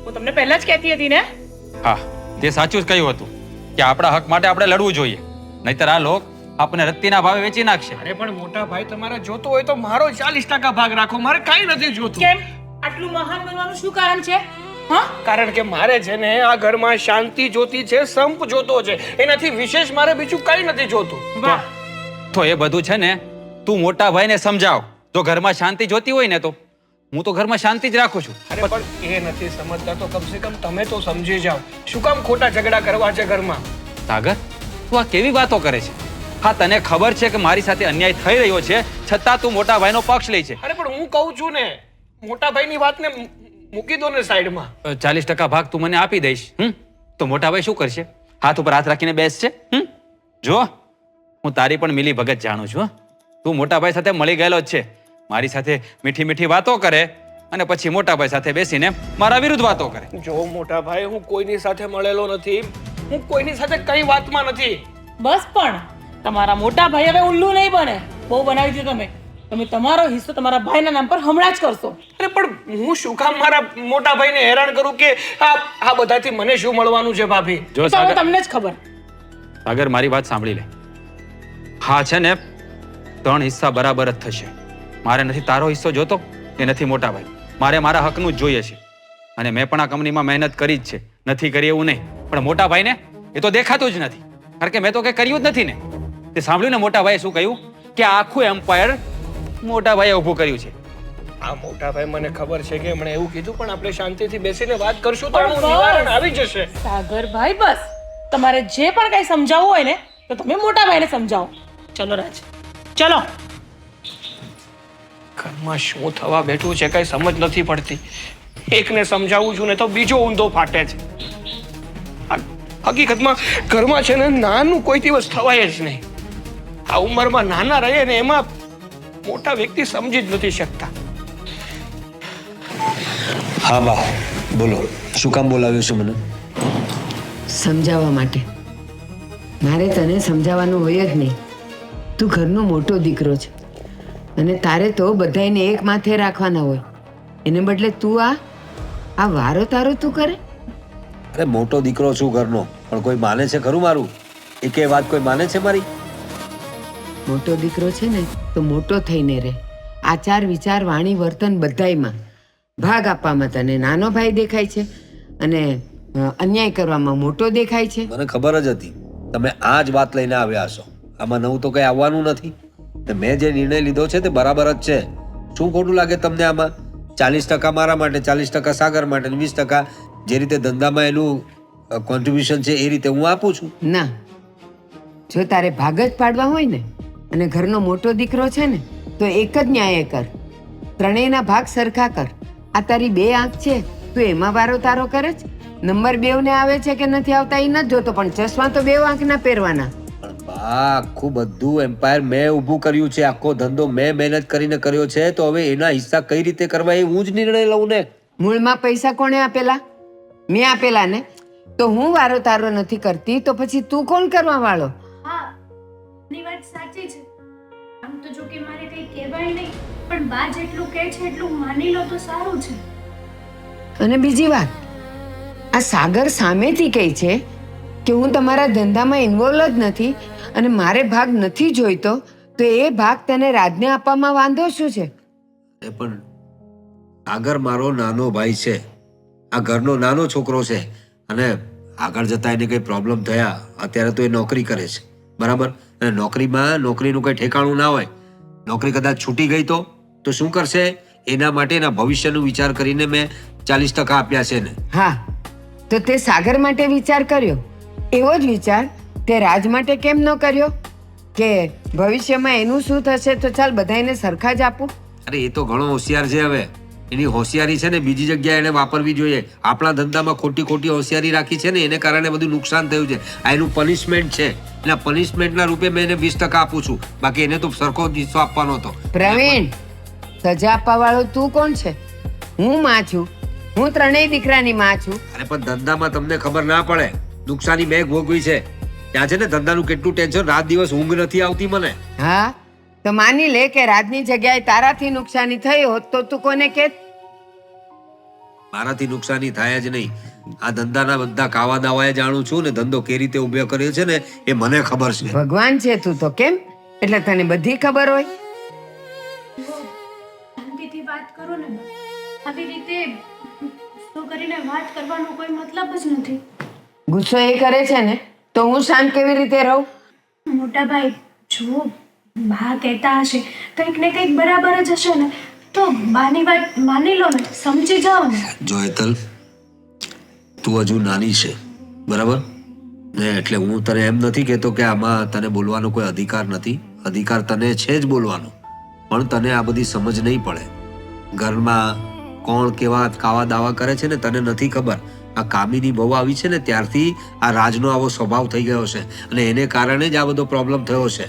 હું તમને પહેલા જ કહેતી હતી ને. હા, તે સાચું જ કહ્યું હતું કે આપણા હક માટે આપણે લડવું જોઈએ, નહીતર આ લોક આપણને રત્તીના ભાવે વેચી નાખશે. અરે પણ મોટા ભાઈ, તમારે જોતો હોય તો મારો 40% ભાગ રાખો, મારે કાંઈ નથી જોતું. કેમ? આટલું મહાન બનવાનું શું કારણ છે? હા, કારણ કે મારે છે ને આ ઘરમાં શાંતિ જોતી છે, સંપ જોતો છે. એનાથી વિશેષ મારે બીજું કંઈ નથી જોતું. વાહ, તો એ બધું છે ને તું મોટા ભાઈને સમજાવ. જો ઘરમાં શાંતિ જોતી હોય ને તો હું તો ઘરમાં શાંતિ જ રાખું છું. અરે પણ એ નથી સમજતા તો કમસે કમ તમે તો સમજી જાઓ. શું કામ ખોટા ઝઘડા કરવા છે ઘરમાં? સાગર, તું આ કેવી વાતો કરે છે? હા, તને ખબર છે કે મારી સાથે અન્યાય થઈ રહ્યો છે, છતાં તું મોટા ભાઈનો પક્ષ લે છે. અરે પણ હું કહું છું ને, મોટા ભાઈની વાતને મૂકી દો ને સાઈડમાં. 40% ભાગ તું મને આપી દઈશ તો મોટા ભાઈ શું કરશે? હાથ ઉપર હાથ રાખીને બેસશે. જો હું તારી પણ મિલી ભગત જાણું છું. તું મોટા ભાઈ સાથે મળી ગયેલો જ છે. મારી સાથે મીઠી મીઠી વાતો કરે અને પછી મોટા ભાઈ સાથે બેસીને મારા વિરુદ્ધ વાતો કરે. જો મોટા ભાઈ, હું કોઈની સાથે મળેલો નથી, હું કોઈની સાથે કઈ વાતમાં નથી. બસ પણ તમારા મોટા ભાઈ હવે ઉલ્લુ નહીં બને. બહુ બનાવી દીધું તમે. તમે તમારો હિસ્સો તમારા ભાઈના નામ પર હમણાં જ કરશો. અરે પણ હું શું કામ મારા મોટા ભાઈને હેરાન કરું કે આ બધાથી મને શું મળવાનું છે ભાભી? જો તો હવે સાગર, તમને જ ખબર. સાગર મારી વાત સાંભળી લે. હા છે ને, 3 હિસ્સા બરાબર જ થશે. મારે નથી તારો હિસ્સો જોતો કે નથી મોટા ભાઈ. મારે મારા હકનું જ જોઈએ છે. અને મેં પણ આ કંપનીમાં મહેનત કરી જ છે, નથી કરી એવું નહીં. પણ મોટા ભાઈને એ તો દેખાતું જ નથી, કારણ કે મેં તો કંઈ કર્યું જ નથી ને. તે સાંભળ્યું ને મોટા ભાઈએ શું કહ્યું? કે આખું એમ્પાયર મોટા ભાઈએ ઊભું કર્યું છે. આ મોટા ભાઈ મને ખબર છે કે એમણે એવું કીધું, પણ આપણે શાંતિથી બેસીને વાત કરશું તો પણ આનું બસ. નિવારણ આવી જશે. સાગરભાઈ બસ, તમારે જે પણ કઈ સમજાવવું હોય ને તો તમે મોટા ભાઈને સમજાવો. ચલો રાજ, ચલો. ઘરમાં શું થવા બેઠું છે કઈ સમજ નથી પડતી. એકને સમજાવું છું ને તો બીજો ઊંધો ફાટે છે. હકીકતમાં ઘરમાં છે ને નાનું કોઈ દિવસ થવાય જ નહીં. આ ઉંમરમાં નાના રહે ને એમાં મોટા વ્યક્તિ સમજી જ નથી શકતા. હા બા, બોલો, શું કામ બોલાવ્યું છે મને? સમજાવવા માટે. મારે તને સમજાવવાનું હોય જ નહીં. તું ઘરનો મોટો દીકરો છે અને તારે તો બધાયને એક માથે રાખવાના હોય. એને બદલે તું આ વારો તારો તું કરે. અરે મોટો દીકરો છું ઘરનો, પણ કોઈ માને છે ખરું મારું? એકે વાત કોઈ માને છે મારી? મોટો દીકરો છે ને તો મોટો થઈને રહે. આચાર વિચાર વાણી વર્તન બધાયમાં ભાગ આપવામાં તને નાનો ભાઈ દેખાય છે અને અન્યાય કરવામાં મોટો દેખાય છે. મને ખબર જ હતી તમે આ જ વાત લઈને આવ્યા છો. આમાં નવું તો કઈ આવવાનું નથી. મેં જે નિર્ણય લીધો છે તે બરાબર જ છે. શું ખોટું લાગે તમને આમાં? 40% મારા માટે, 40% સાગર માટે, 20% જે રીતે ધંધામાં એનું કોન્ટ્રીબ્યુશન છે એ રીતે હું આપું છું. ના, જો તારે ભાગ જ પાડવા હોય ને અને ઘરનો મોટો દીકરો છે ને તો એક જ ન્યાય કર. ત્રણેયના ભાગ સરખા કર. આ તારી 2 આંખ છે, તું એમાં વારો તારો કરે જ. નંબર 2 ને આવે છે કે નથી આવતા એ નથી જોતો, પણ ચશ્મા તો 2 આંખના પહેરવાના. પણ બા, આખું બધું એમ્પાયર મેં ઊભું કર્યું છે. આખો ધંધો મેં મહેનત કરીને કર્યો છે, તો હવે એના હિસ્સા કઈ રીતે કરવા એ હું જ નિર્ણય લઉં ને. મૂળમાં પૈસા કોણે આપેલા? મેં આપેલા ને. તો હું વારો તારો નથી કરતી તો પછી તું કોણ કરવા વાળો? હા, ની વાત સાચી છે. આમ તો જો કે મારે કંઈ કહેવાય નહીં, પણ બા જેટલું કહે છે એટલું માની લો તો સારું છે. અને બીજી વાત, આ સાગર સામેથી કહે છે કે હું તમારા ધંધામાં ઇન્વોલ્વ જ નથી અને મારે ભાગ નથી જોઈતો, તો એ ભાગ તને રાજને આપવામાં વાંધો શું છે? એ પણ સાગર મારો નાનો ભાઈ છે, આ ઘરનો નાનો છોકરો છે, અને આગળ જતા એને કઈ પ્રોબ્લેમ થયા, અત્યારે તો એ નોકરી કરે છે, બરાબર? અને નોકરીનું કઈ ઠેકાણું ના હોય. નોકરી કદાચ છૂટી ગઈ તો શું કરશે? એના માટે એના ભવિષ્યનું વિચાર કરીને મેં 40% આપ્યા છે ને. હા, તો તે સાગર માટે વિચાર કર્યો, એવો જ વિચાર તે રાજ માટે કેમ ન કર્યો કે ભવિષ્યમાં એનું શું થશે તો ચાલ બધાને સરખા જ આપું? અરે એ તો ઘણો હોશિયાર છે. હવે એની હોશિયારી છે ને બીજી જગ્યાએ એને વાપરવી જોઈએ. આપણા ધંધામાં ખોટી હોશિયારી રાખી છે ને એને કારણે બધું નુકસાન થયું છે. આ એનું પનિશમેન્ટ છે. એના પનિશમેન્ટના રૂપે મેં એને 20% આપું છું. બાકી એને તો સરખો હિસ્સો આપવાનો હતો. પ્રવીણ, સજા આપવા વાળો તું કોણ છે? હું માં છું. હું ત્રણેય દીકરાની માં છું. અરે પણ ધંધામાં તમને ખબર ના પડે, નુકસાની મેં ભોગવી છે. ત્યાં છે ને ધંધાનું કેટલું ટેન્શન, રાત દિવસ ઊંઘ નથી આવતી મને. હા, તો માની લે કે રાજની જગ્યાએ તારાથી નુકસાની થઈ હોત તો તું કોને કહેત? મારાથી નુકસાની થાય જ નહીં. આ ધંધાના બધા કાવા દાવાએ જાણું છું ને ધંધો કેવી રીતે ઉભો કર્યો છે ને એ મને ખબર છે. ભગવાન છે તું તો, કેમ? એટલે તને બધી ખબર હોય. શાંતિથી વાત કરો ને બા. આવી રીતે ગુસ્સો કરીને વાત કરવાનો કોઈ મતલબ જ નથી. ગુસ્સો એ કરે છે ને તો હું શાંત કેવી રીતે રહું? મોટા ભાઈ, જો બા કહેતા હશે કંઈક ને કંઈક બરાબર જ હશે ને, તો બાની વાત માની લો ને, સમજી જાઓ ને. જો હેતલ, તું હજુ નાની છે, બરાબર ને? એટલે હું તને એમ નથી કહેતો કે આમાં તને બોલવાનો કોઈ અધિકાર નથી. અધિકાર તને છે જ બોલવાનો, પણ તને આ બધી સમજ નહીં પડે. ઘરમાં કોણ કેવા કાવા દાવા કરે છે ને તને નથી ખબર. આ કામિની બહુ આવી છે ને ત્યારથી આ રાજનો આવો સ્વભાવ થઈ ગયો છે અને એને કારણે જ આ બધો પ્રોબ્લેમ થયો છે.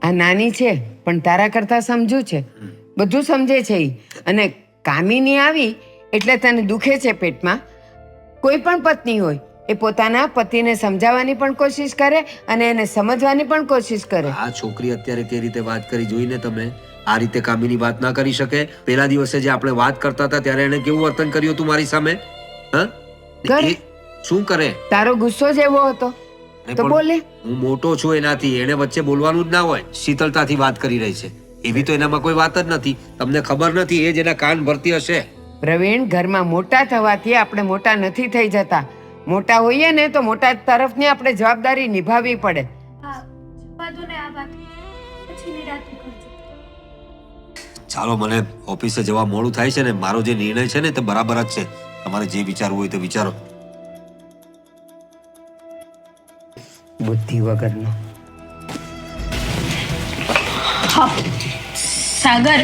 આ નાની છે પણ તારા કરતા સમજુ છે, બધું સમજે છે ઈ. અને કામિની આવી એટલે તને દુખે છે પેટમાં. કોઈ પણ પત્ની હોય એ પોતાના પતિને સમજાવવાની પણ કોશિશ કરે અને એને સમજવાની પણ કોશિશ કરે. આ છોકરી અત્યારે કેવી રીતે વાત કરી જોઈને તમે? આ રીતે કામિની વાત ના કરી શકે. પેલા દિવસે જે આપણે વાત કરતા હતા ત્યારે એને કેવું વર્તન કર્યું હતું મારી સામે? હા, શું કરે? તારો ગુસ્સો જ એવો હતો તો બોલે. હું મોટો છું એનાથી, એને વચ્ચે બોલવાનું જ ના હોય. શીતળતાથી વાત કરી રહી છે, એવી તો એનામાં કોઈ વાત જ નથી. તમને ખબર નથી, એ જ એના કાન ભરતી હશે. પ્રવીણ, ઘરમાં મોટા થવાથી આપણે મોટા નથી થઈ જતા. મોટા હોઈએ ને તો મોટા તરફની આપણે જવાબદારી નિભાવવી પડે. હા, જવા દો ને આ વાત, પછી નિરાંતે કરજો. ચાલો, મને ઓફિસે જવા મોડું થાય છે ને મારો જે નિર્ણય છે ને તે બરાબર જ છે. તમારે જે વિચારવું હોય તે વિચારો. બુદ્ધિ વગરનો. સાગર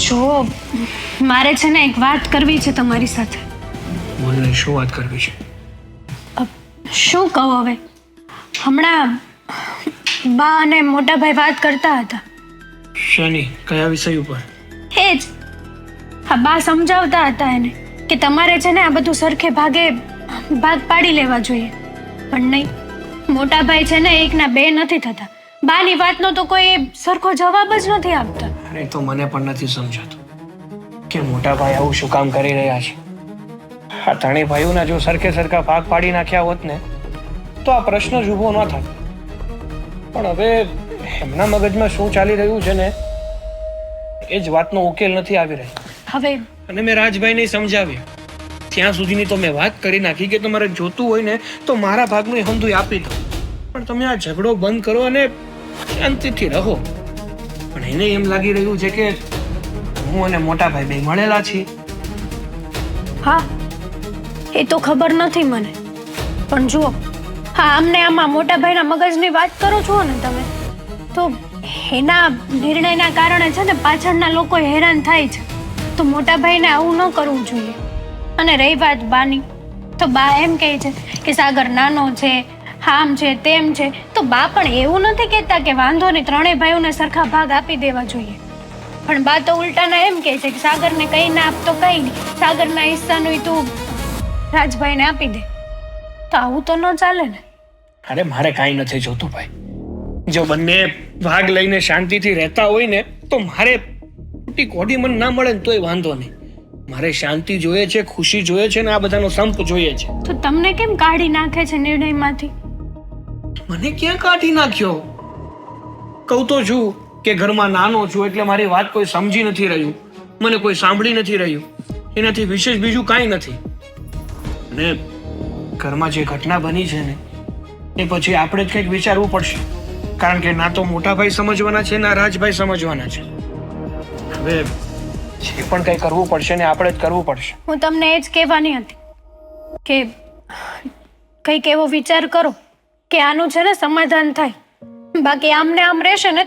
જો મારે છે ને એક વાત કરવી છે તમારી સાથે. બોલ ને, શું વાત કરવી છે? શું કહું હવે, હમણાં બા અને મોટા ભાઈ વાત કરતા હતા. શેની? કયા વિષય ઉપર? એ જ હા, બા સમજાવતા હતા એને કે તમારે છે ને આ બધું સરખે ભાગ પાડી લેવા જોઈએ. પણ નહીં, મોટા ભાઈ છે ને એકના બે નથી થતા. બાની વાતનો તો કોઈ સરખો જવાબ જ નથી આપતા. અરે તો મને પણ નથી સમજાતું કે મોટા ભાઈ આવું શું કામ કરી રહ્યા છે. આ ત્રણેય ભાઈઓના જો સરખે સરખા ભાગ પાડી નાખ્યા હોત ને તો આ પ્રશ્ન જ ઊભો ન થાત. પણ હવે એમના મગજમાં શું ચાલી રહ્યું છે ને એ જ વાતનો ઉકેલ નથી આવી રહ્યો. હવે અને મેં રાજભાઈને સમજાવ્યું, ત્યાં સુધીની તો મેં વાત કરી નાખી કે તમારે જોતું હોય ને તો મારા ભાગનું હંધુય આપી દો, પણ તમે આ ઝઘડો બંધ કરો અને શાંતિથી રહો. પણ એને એમ લાગી રહ્યું છે કે હું અને મોટા ભાઈ બે મળેલા છીએ. હા, એ તો ખબર નથી મને, પણ જુઓ, હા આમને આમાં મોટા ભાઈના મગજની વાત કરો છો ને તમે, તો એના નિર્ણયના કારણે છે ને પાછળના લોકો હેરાન થાય છે. તો મોટા ભાઈને આવું ન કરવું જોઈએ. અને રહી વાત બાની, તો બા એમ કહે છે કે સાગર નાનો છે, આમ છે તેમ છે. તો બા પણ એવું નથી કહેતા કે વાંધો નહીં, ત્રણેય ભાઈઓને સરખા ભાગ આપી દેવા જોઈએ. પણ બા તો ઉલટાના એમ કહે છે કે સાગરને કઈ ના આપતો કઈ નહીં, સાગરના હિસ્સાનું તું રાજભાઈને આપી દે. તો આવું તો ન ચાલે ને. અરે મારે કાંઈ નથી જોતું ભાઈ. જો બંને ભાગ લઈને શાંતિથી રહેતા હોય ને તો મારે ખોટી કોડી મન ના મળે ને તોય વાંધો નહીં. મારે શાંતિ જોઈએ છે, ખુશી જોઈએ છે ને આ બધાનો સંપ જોઈએ છે. તો તમને કેમ કાઢી નાખે છે નિર્ણયમાંથી? મને ક્યાં કાઢી નાખ્યો? કહું તો છું કે ઘરમાં નાનો છું એટલે મારી વાત કોઈ સમજી નથી રહ્યું, મને કોઈ સાંભળી નથી રહ્યું. એનાથી વિશેષ બીજું કાંઈ નથી. અને ઘરમાં જે ઘટના બની છે ને એ પછી આપણે જ કંઈક વિચારવું પડશે. કારણ કે ના તો મોટા ભાઈ સમજવાના છે ના રાજભાઈ સમજવાના છે. હવે જે પણ કંઈ કરવું પડશે ને આપણે જ કરવું પડશે. હું તમને એ જ કહેવાની હતી કે કંઈક એવો વિચાર કરો કે આનું છે ને સમાધાન થાય. બાકી આમને આમ રહેશે ને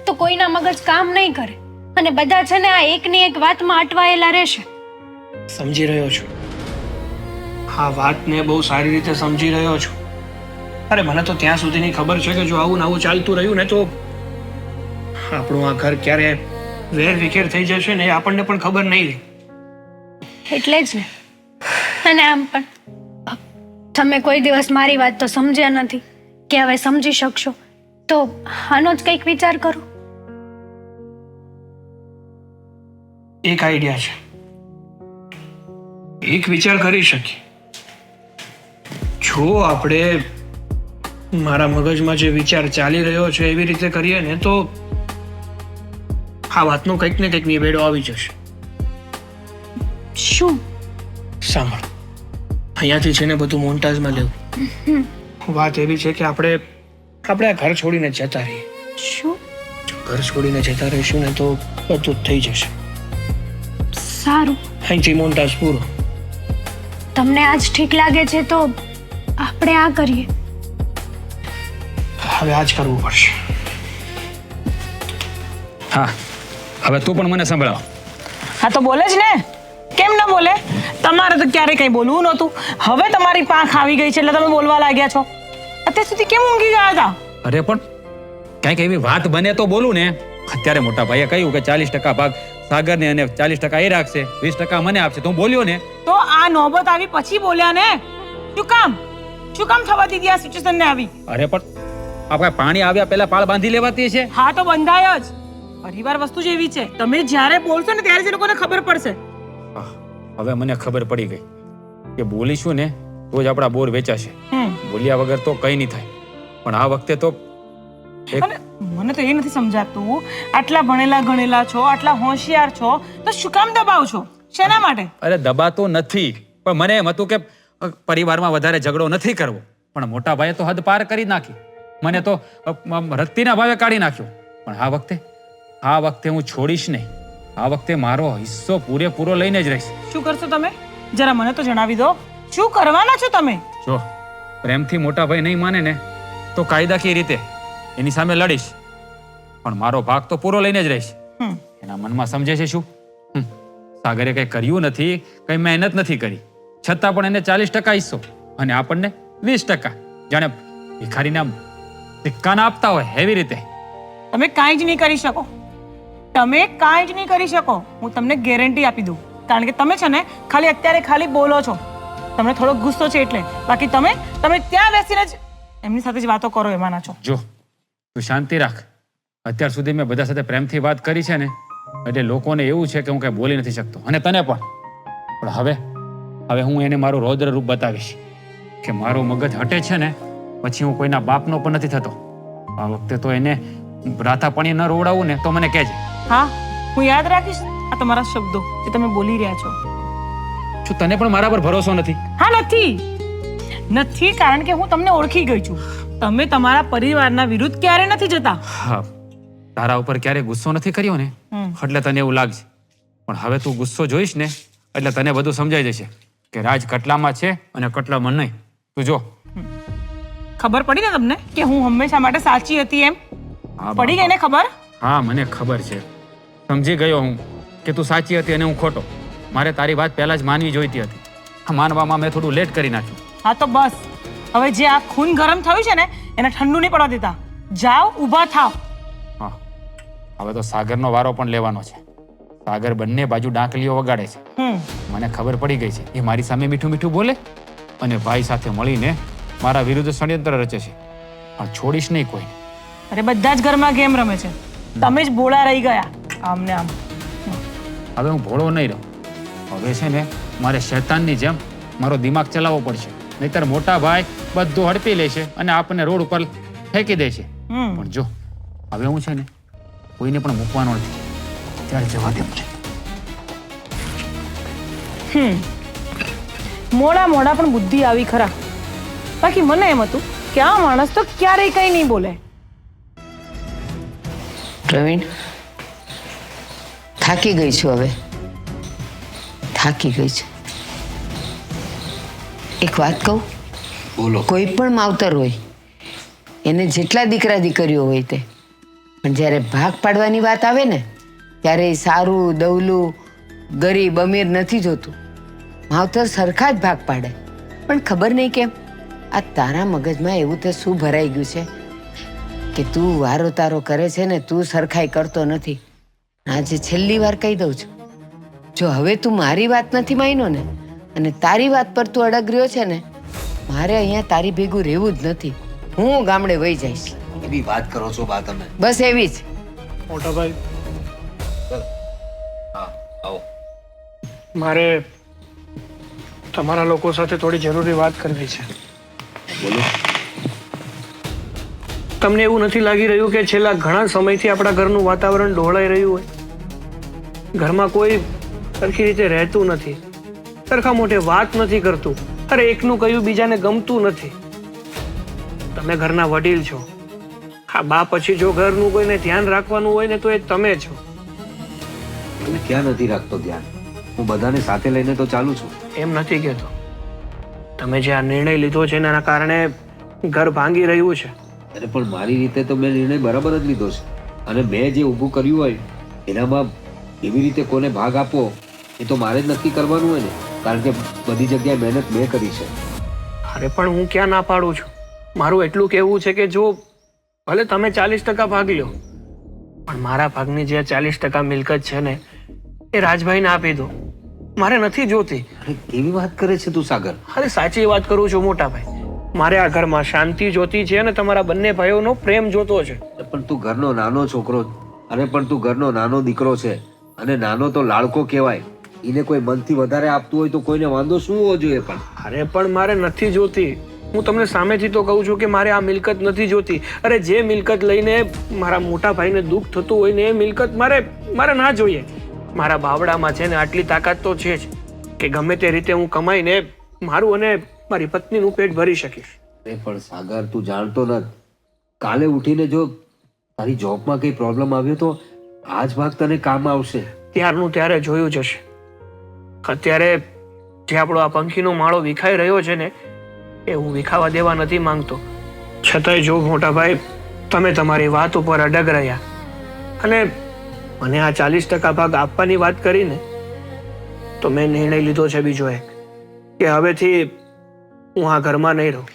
તો કોઈના મગજ કામ નહીં કરે અને બધા છે ને આ એકની એક વાતમાં અટવાયેલા રહેશે. સમજી રહ્યો છું, હા વાતને બહુ સારી રીતે સમજી રહ્યો છું. અરે મને તો ત્યાં સુધીની ખબર છે કે જો આવું ને આવું ચાલતું રહ્યું ને તો આપણું આ ઘર ક્યારે વેર વિખેર થઈ જશે ને એ આપણને પણ ખબર નહીં રહે. એટલે જ ને. અને આમ પણ તમે કોઈ દિવસ મારી વાત તો સમજ્યા નથી કે હવે સમજી શકશો, તો આનો જ કંઈક વિચાર કરો. એક આઈડિયા છે, એક વિચાર કરી શકીએ. જો આપણે મારા મગજમાં જે વિચાર ચાલી રહ્યો છે એવી રીતે કરીએ ને તો આ વાતનો કંઈક ને કંઈક નિવેડો આવી જશે. શું? સાંભળ, અહીંયાથી છે ને બધું મોન્ટાજમાં લેવું. વાત એવી છે કે આપણે આ ઘર છોડીને જતા રહીએ. શું? જો ઘર છોડીને જતા રહીશું ને તો બધું જ થઈ જશે. સારું, અહીંથી મોન્ટાજ પૂરો. તમને આજ ઠીક લાગે છે તો આપણે આ કરીએ. હવે આજ કરવું પડશે. હા, હવે તું પણ મને સંભળાવ. હા તો બોલે જ ને, કેમ ન બોલે? તમારે તો ક્યારે કંઈ બોલવું નહોતું, હવે તમારી પાંખ આવી ગઈ છે એટલે તમે બોલવા લાગ્યા છો. અત્યાર સુધી કેમ ઊંઘી ગયા હતા? અરે પણ કંઈક એવી વાત બને તો બોલું ને. અત્યારે મોટા ભાઈએ કહ્યું કે 40% ભાગ સાગરને અને 40% એ રાખશે, 20% મને આપશે. તો હું બોલ્યો ને. તો આ નોબત આવી પછી બોલ્યા ને. શું કામ થવા દીધી આ સિચ્યુએશન ને આવી? અરે પણ આપણે પાણી આવ્યા પહેલા પાળ બાંધી લેવાતી છે. હા તો બંધાય જ. પરિવાર વસ્તુ જ એવી છે, તમે જ્યારે બોલશો ને ત્યારે જ લોકોને ખબર પડશે. હવે મને ખબર પડી ગઈ કે બોલીશું ને તો જ આપણા બોર વેચાશે. બોલ્યા વગર તો કઈ નહીં થાય. પણ આ વખતે તો અને મને તો એ નથી સમજાતું, આટલા ભણેલા ગણેલા છો, આટલા હોશિયાર છો, તો શું કામ દબાવ છો? શેના માટે? અરે દબાતો નથી, પણ મને એમ હતું કે પરિવારમાં વધારે ઝઘડો નથી કરવો. પણ મોટા ભાઈએ તો હદ પાર કરી નાખી. મને તો રત્તીના ભાવે કાઢી નાખ્યો. પણ આ વખતે હું છોડીશ નહીં. આ વખતે મારો હિસ્સો પૂરેપૂરો લઈને જ રહીશ. શું કરશો તમે? જરા મને તો જણાવી દો. શું કરવાના છો તમે? જો પ્રેમથી મોટા ભાઈ નહીં માને ને તો કાયદાકીય રીતે એની સામે લડીશ, પણ મારો ભાગ તો પૂરો લઈને જ રહીશ. હમ, એના મનમાં સમજે છે શું? સાગરે કઈ કર્યું નથી, કઈ મહેનત નથી કરી, છતાં પણ એને 40% હિસ્સો અને આપણને 20%. જાણે ભિખારીને આમ સિક્કાના આપતા હોય એવી રીતે. તમે કાંઈ જ નહીં કરી શકો. તમે કાંઈ જ નહીં કરી શકો. હું તમને ગેરંટી આપી દઉં. કારણ કે તમે છે ને અત્યારે ખાલી બોલો છો. તમને થોડો ગુસ્સો છે એટલે. બાકી તમે ત્યાં બેસીને જ એમની સાથે જ વાતો કરો એમાંના છો. જો તું શાંતિ રાખ. અત્યાર સુધી મેં બધા સાથે પ્રેમથી વાત કરી છે ને, એટલે લોકોને એવું છે કે હું કઈ બોલી નથી શકતો, અને તને પણ હવે હું એને મારું રૌદ્ર રૂપ બતાવીશ કે મારું મગજ હટે છે ને પછી હું કોઈના બાપનો પણ નથી થતો. આ વખતે તો એને રાતા પાણી ન રોવડાવું ને તો મને કહેજે. હા, હું યાદ રાખીશ આ તમારા શબ્દો જે તમે બોલી રહ્યા છો. શું તને પણ મારા પર ભરોસો નથી? હા, નથી, કારણ કે હું તમને ઓળખી ગઈ છું. તમે તમારા પરિવારના વિરુદ્ધ ક્યારે નથી જતા. હા, તારા ઉપર ક્યારે ગુસ્સો નથી કર્યો ને એટલે તને એવું લાગશે, પણ હવે તું ગુસ્સો જોઈશ ને એટલે તને બધું સમજાઈ જશે કે રાજ કટલામાં છે અને કટલામાં નહીં. તું જો. ખબર પડી ને તમને કે હું હંમેશા માટે સાચી હતી એમ? હા, પડી ગઈ ને ખબર? હા, મને ખબર છે. સમજી ગયો હું કે તું સાચી હતી અને હું ખોટો. મારે તારી વાત પહેલા જ માનવી જોઈતી હતી. આ માનવામાં મેં થોડું લેટ કરી નાખ્યું. હા તો બસ, હવે જે આ ખૂન ગરમ થયું છે ને એને ઠંડુ નહીં પડવા દેતા. જાઓ, ઊભા થાવ. હા, હવે તો સાગરનો વારો પણ લેવાનો છે. સાગર બંને બાજુ ડાંકલીઓ વગાડે છે. મને ખબર પડી ગઈ છે એ મારી સામે મીઠું મીઠું બોલે અને ભાઈ સાથે મળીને મારા વિરુદ્ધ ષડયંત્ર રચે છે. પણ છોડીશ નહીં કોઈ. અરે બધા જ ઘરમાં ગેમ રમે છે, તમે જ ભોળા રહી ગયા આમને આમ. હવે હું ભોળો નહીં રહું. હવે છે ને મારે શૈતાનની જેમ મારો દિમાગ ચલાવવો પડશે, નહીતર મોટા ભાઈ બધું હડપી લે છે અને આપણને રોડ ઉપર ફેંકી દે છે. પણ જો હવે હું છે ને કોઈને પણ મૂકવાનો નથી. ત્યારે જવા દે મને. મોડા પણ બુદ્ધિ આવી ખરા. બાકી મને એમ હતું કે આ માણસ તો ક્યારેય કઈ નહીં બોલે. પ્રવીણ, થાકી ગઈ છું. હવે થાકી ગઈ છું. એક વાત કહું? બોલો. કોઈ પણ માવતર હોય એને જેટલા દીકરા દીકરીઓ હોય તે, પણ જ્યારે ભાગ પાડવાની વાત આવે ને ત્યારે એ સારું દવલું ગરીબ અમીર નથી જોતું. માવતર સરખા જ ભાગ પાડે. પણ ખબર નહીં કેમ આ તારા મગજમાં એવું તે શું ભરાઈ ગયું છે કે તું વારો તારો કરે છે ને તું સરખાઈ કરતો નથી. આજે છેલ્લી વાર કહી દઉં છું, જો હવે તું મારી વાત નથી માન્યો ને અને તારી વાત પર તું અડગ રહ્યો છે ને, મારે અહીંયા તારી ભેગું રહેવું જ નથી. હું ગામડે વહી જઈશ. એવી વાત કરો છો બા તમે? બસ એવી જ. મોટા ભાઈ, હા, આવો. મારે તમારા લોકો સાથે થોડી જરૂરી વાત કરવી છે. બોલો. તમને એવું નથી લાગી રહ્યું કે છેલ્લા ઘણા સમયથી આપણા ઘરનું વાતાવરણ ડહોળાઈ રહ્યું હોય? ઘરમાં કોઈ સરખી રીતે રહેતું નથી, સરખા મોઢે વાત નથી કરતું. અરે એકનું કહ્યું બીજાને ગમતું નથી. તમે ઘરના વડીલ છો. હા, બા પછી જો ઘરનું કોઈને ધ્યાન રાખવાનું હોય ને તો એ તમે છો. તમે ક્યાં નથી રાખતો ધ્યાન? હું બધાને સાથે લઈને તો ચાલુ છું. એમ નથી કહેતો. તમે જે આ નિર્ણય લીધો છે એના કારણે ઘર ભાંગી રહ્યું છે. અરે પણ મારી રીતે તો મેં નિર્ણય બરાબર જ લીધો છે, અને મેં જે ઊભું કર્યું હોય એનામાં એવી રીતે કોને ભાગ આપવો એ તો મારે જ નક્કી કરવાનું હોય ને, કારણ કે બધી જગ્યાએ મહેનત મેં કરી છે. અરે પણ હું ક્યાં ના પાડું છું. મારું એટલું કહેવું છે કે જો ભલે તમે 40% ભાગ લ્યો, પણ મારા ભાગની જે 40% મિલકત છે ને એ રાજભાઈને આપી દો. મારે નથી જોતી. અરે કેવી વાત કરે છે તું સાગર? અરે સાચી વાત કરું છું મોટા ભાઈ. મારે આ ઘરમાં શાંતિ જોતી છે અને તમારા બંને ભાઈઓનો પ્રેમ જોતો છે. પણ તું ઘરનો નાનો છોકરો, અને પણ તું ઘરનો નાનો દીકરો છે, અને નાનો તો લાડકો કહેવાય. એને કોઈ મનથી વધારે આપતું હોય તો કોઈને વાંધો શું હોવો જોઈએ? પણ અરે પણ મારે નથી જોતી. હું તમને સામેથી તો કહું છું કે મારે આ મિલકત નથી જોતી. અરે જે મિલકત લઈને મારા મોટા ભાઈને દુઃખ થતું હોય ને એ મિલકત મારે ના જોઈએ. મારા બાવડામાં છે ને આટલી તાકાત તો છે જ કે ગમે તે રીતે હું કમાઈને મારું અને મારી પત્નીનું પેટ ભરી શકીશ. અરે પણ સાગર, તું જાણતો નથી, કાલે ઉઠીને જો તારી જોબમાં કઈ પ્રોબ્લેમ આવ્યો તો આ જ ભાગ તને કામ આવશે. ત્યારનું ત્યારે જોયું જશે. અત્યારે જે આપણો આ પંખીનો માળો વિખાઈ રહ્યો છે ને એ હું વિખાવા દેવા નથી માંગતો. છતાંય જો મોટા ભાઈ તમે તમારી વાત ઉપર અડગ રહ્યા અને મને આ 40% ભાગ આપવાની વાત કરીને તો મેં નિર્ણય લીધો છે બીજો એક કે હવેથી હું આ ઘરમાં નહીં રહું.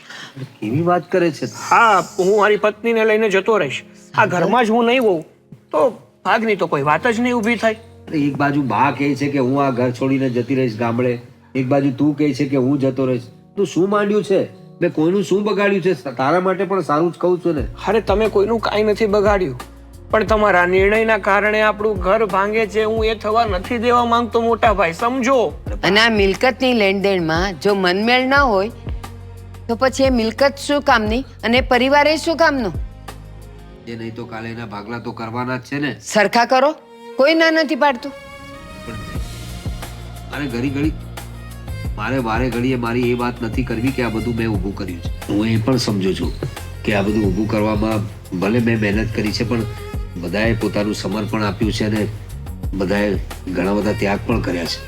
કેવી વાત કરે છે? હા, હું મારી પત્નીને લઈને જતો રહીશ. આ ઘરમાં જ હું નહીં હોઉં તો ભાગની તો કોઈ વાત જ નહીં ઊભી થાય. અરે એક બાજુ બા કહે છે કે હું આ ઘર છોડીને જતી રહીશ ગામડે, એક બાજુ તું કહે છે કે હું જતો રહીશ. તું શું માંડ્યું છે? મેં કોઈનું શું બગાડ્યું છે? તારા માટે પણ સારું જ કહું છું ને. અરે તમે કોઈનું કાંઈ નથી બગાડ્યું, પણ તમારા નિર્ણયના કારણે આપણું ઘર ભાંગે છે. હું એ થવા નથી દેવા માંગતો મોટા ભાઈ, સમજો. અને આ મિલકતની લેણદેણમાં જો મનમેળ ન હોય તો પછી એ મિલકત શું કામની અને પરિવાર એ શું કામનો? એ નહીં તો કાલે એના ભાગલા તો કરવાના જ છે ને. સરખા કરો, કોઈ ના નથી પાડતું. અને ઘડી ઘડી વારે ઘડીએ મારી એ વાત નથી કરવી કે આ બધું મેં ઊભું કર્યું છે. હું એ પણ સમજુ છું કે આ બધું ઊભું કરવામાં ભલે મેં મહેનત કરી છે, પણ બધાએ પોતાનું સમર્પણ આપ્યું છે અને બધાએ ઘણા બધા ત્યાગ પણ કર્યા છે.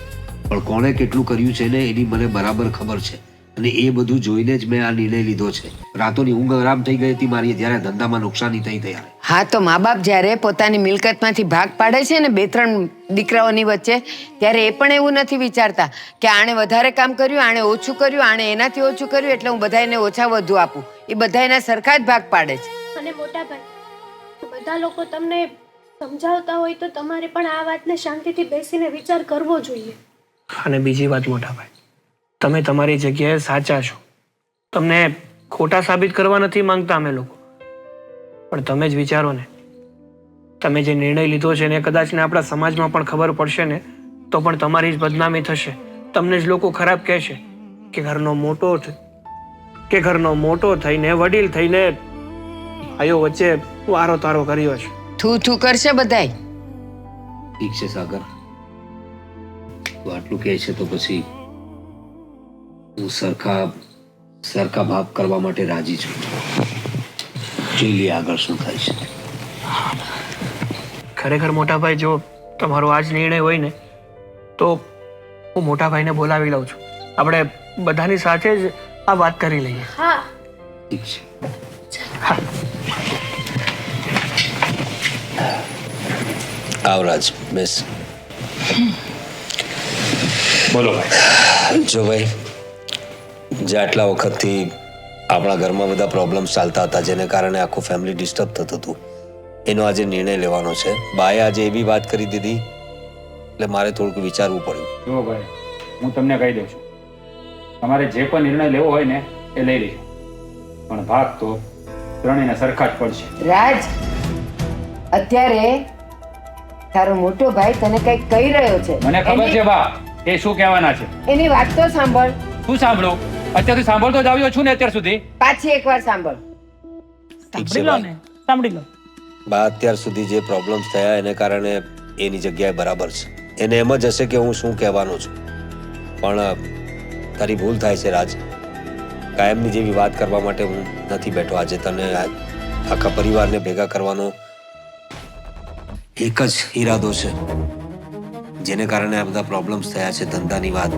પણ કોણે કેટલું કર્યું છે ને એની મને બરાબર ખબર છે અને એ બધું જોઈને જ મેં આ નિર્ણય લીધો છે. રાતોની ઊંઘ હરામ થઈ ગઈ હતી મારી જ્યારે ધંધામાં નુકસાની થઈ ત્યારે. હા, તો મા બાપ જ્યારે પોતાની મિલકતમાંથી ભાગ પાડે છે ને 2-3 દીકરાઓની વચ્ચે, ત્યારે એ પણ એવું નથી વિચારતા કે આણે વધારે કામ કર્યું, આણે ઓછું કર્યું, આણે એનાથી ઓછું કર્યું એટલે હું બધાને ઓછા વધુ આપું. એ બધા એના સરખા જ ભાગ પાડે છે. અને મોટા ભાઈ, બધા લોકો તમને સમજાવતા હોય તો તમારે પણ આ વાતને શાંતિથી બેસીને વિચાર કરવો જોઈએ. અને બીજી વાત મોટા ભાઈ, તમે તમારી જગ્યાએ સાચા છો. તમને ખોટા સાબિત કરવા નથી માંગતા અમે લોકો, પણ તમે જ વિચારો ને, તમે જે નિર્ણય લીધો છે ને કદાચ ને આપણા સમાજમાં પણ ખબર પડશે ને તો પણ તમારી જ બદનામી થશે. તમને જ લોકો ખરાબ કહેશે કે ઘરનો મોટો થઈને વડીલ થઈને ભાઈઓ વચ્ચે વારો તારો કર્યો છે. થૂ કરશે બધાય. ઠીક છે સાગર, તું આટલું કહે છે તો પછી હું સરખા ભાગ કરવા માટે રાજી છું. જોઈ લઈએ આગળ શું થાય છે. ખરેખર મોટા ભાઈ, જો તમારો આ જ નિર્ણય હોય ને તો હું મોટા ભાઈને બોલાવી લઉં છું. આપણે બધાની સાથે જ આ વાત કરી લઈએ. હા, ઠીક છે. આવરાજ બેસ. બોલો ભાઈ. જો ભાઈ, જે આટલા વખતથી આપણા ઘરમાં બધા પ્રોબ્લેમ્સ ચાલતા હતા જેને કારણે આખું ફેમિલી ડિસ્ટર્બ થતું હતું, એનો આજે નિર્ણય લેવાનો છે. બાએ આજે એવી વાત કરી દીધી એટલે મારે થોડુંક વિચારવું પડ્યું. જો ભાઈ, હું તમને કહી દઉં છું, તમારે જે પણ નિર્ણય લેવો હોય ને એ લઈ લેજો, પણ ભાગ તો ત્રણેયને સરખા જ પડશે. રાજ, અત્યારે તારો મોટો ભાઈ તને કંઈક કહી રહ્યો છે. મને ખબર છે બા એ શું કહેવાના છે. એની વાત તો સાંભળ. શું સાંભળો? અત્યારથી સાંભળતો જ આવ્યો છું ને અત્યાર સુધી. પાછી એકવાર સાંભળ. સાંભળી લો ને, સાંભળી લો. બા અત્યાર સુધી જે પ્રોબ્લેમ્સ થયા એને કારણે એની જગ્યાએ બરાબર છે. એને એમ જ હશે કે હું શું કહેવાનો છું, પણ તારી ભૂલ થાય છે રાજ. કાયમની જેવી વાત કરવા માટે હું નથી બેઠો. આજે તને આખા પરિવારને ભેગા કરવાનો એક જ ઈરાદો છે જેને કારણે આ બધા પ્રોબ્લેમ્સ થયા છે. ધંધાની વાત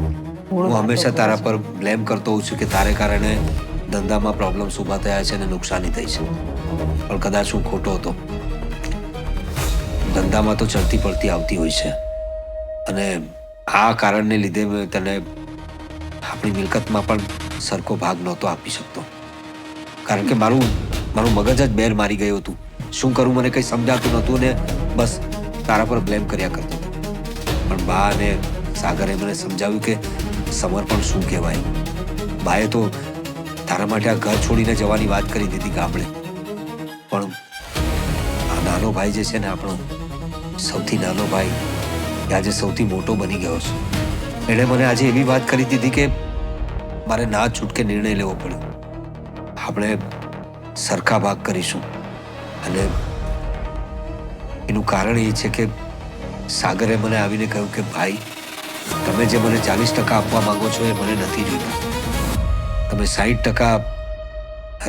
હું હંમેશા તારા પર બ્લેમ કરતો હોઉં છું કે તારે કારણે ધંધામાં પ્રોબ્લેમ્સ ઊભા થયા છે અને નુકસાની થઈ છે, પણ કદાચ હું ખોટો હતો. ધંધામાં તો ચડતી પડતી આવતી હોય છે અને આ કારણને લીધે મેં તને આપણી મિલકતમાં પણ સરખો ભાગ નહોતો આપી શકતો, કારણ કે મારું મગજ જ બેર મારી ગયું હતું. શું કરું મને કંઈ સમજાતું નહોતું ને બસ તારા પર બ્લેમ કર્યા કરતો. પણ બા અને સાગરે મને સમજાવ્યું કે સમર્પણ શું કહેવાય. બાએ તો તારા માટે આ ઘર છોડીને જવાની વાત કરી દીધી ગામડે, પણ આ નાનો ભાઈ જે છે ને આપણો સૌથી નાનો ભાઈ એ આજે સૌથી મોટો બની ગયો છે. એણે મને આજે એવી વાત કરી દીધી કે મારે ના છૂટકે નિર્ણય લેવો પડ્યો. આપણે સરખા ભાગ કરીશું અને એનું કારણ એ છે કે સાગરે મને આવીને કહ્યું કે ભાઈ, તમે જે મને 40% આપવા માંગો છો એ મને નથી જોઈતા. તમે 60%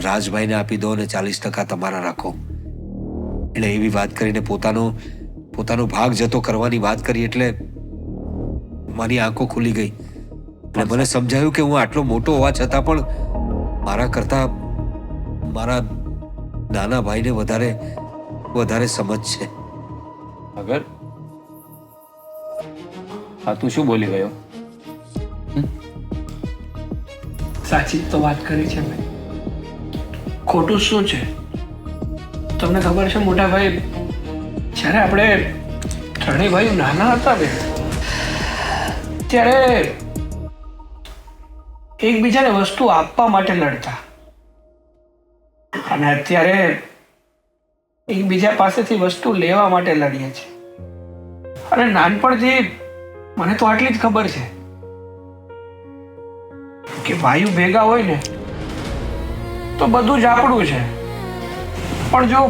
રાજભાઈને આપી દો અને 40% તમારા રાખો. એણે એવી વાત કરીને પોતાનો ભાગ જતો કરવાની વાત કરી એટલે મારી આંખો ખુલી ગઈ અને મને સમજાયું કે હું આટલો મોટો હોવા છતાં પણ મારા કરતા મારા નાના ભાઈને વધારે સમજ છે. અગર હા તું શું બોલી ગયો? સાચી જ તો વાત કરી છે મેં. ખોટું શું છે? તમને ખબર છે મોટા ભાઈ, જ્યારે આપણે ત્રણેય ભાઈઓ નાના હતા ને ત્યારે એકબીજાને વસ્તુ આપવા માટે લડતા, અને અત્યારે એકબીજા પાસેથી વસ્તુ લેવા માટે લડીએ છીએ. અને નાનપણથી મને તો આટલી જ ખબર છે કે ભાઈઓ ભેગા હોય ને તો બધું જ આપણું છે, પણ જો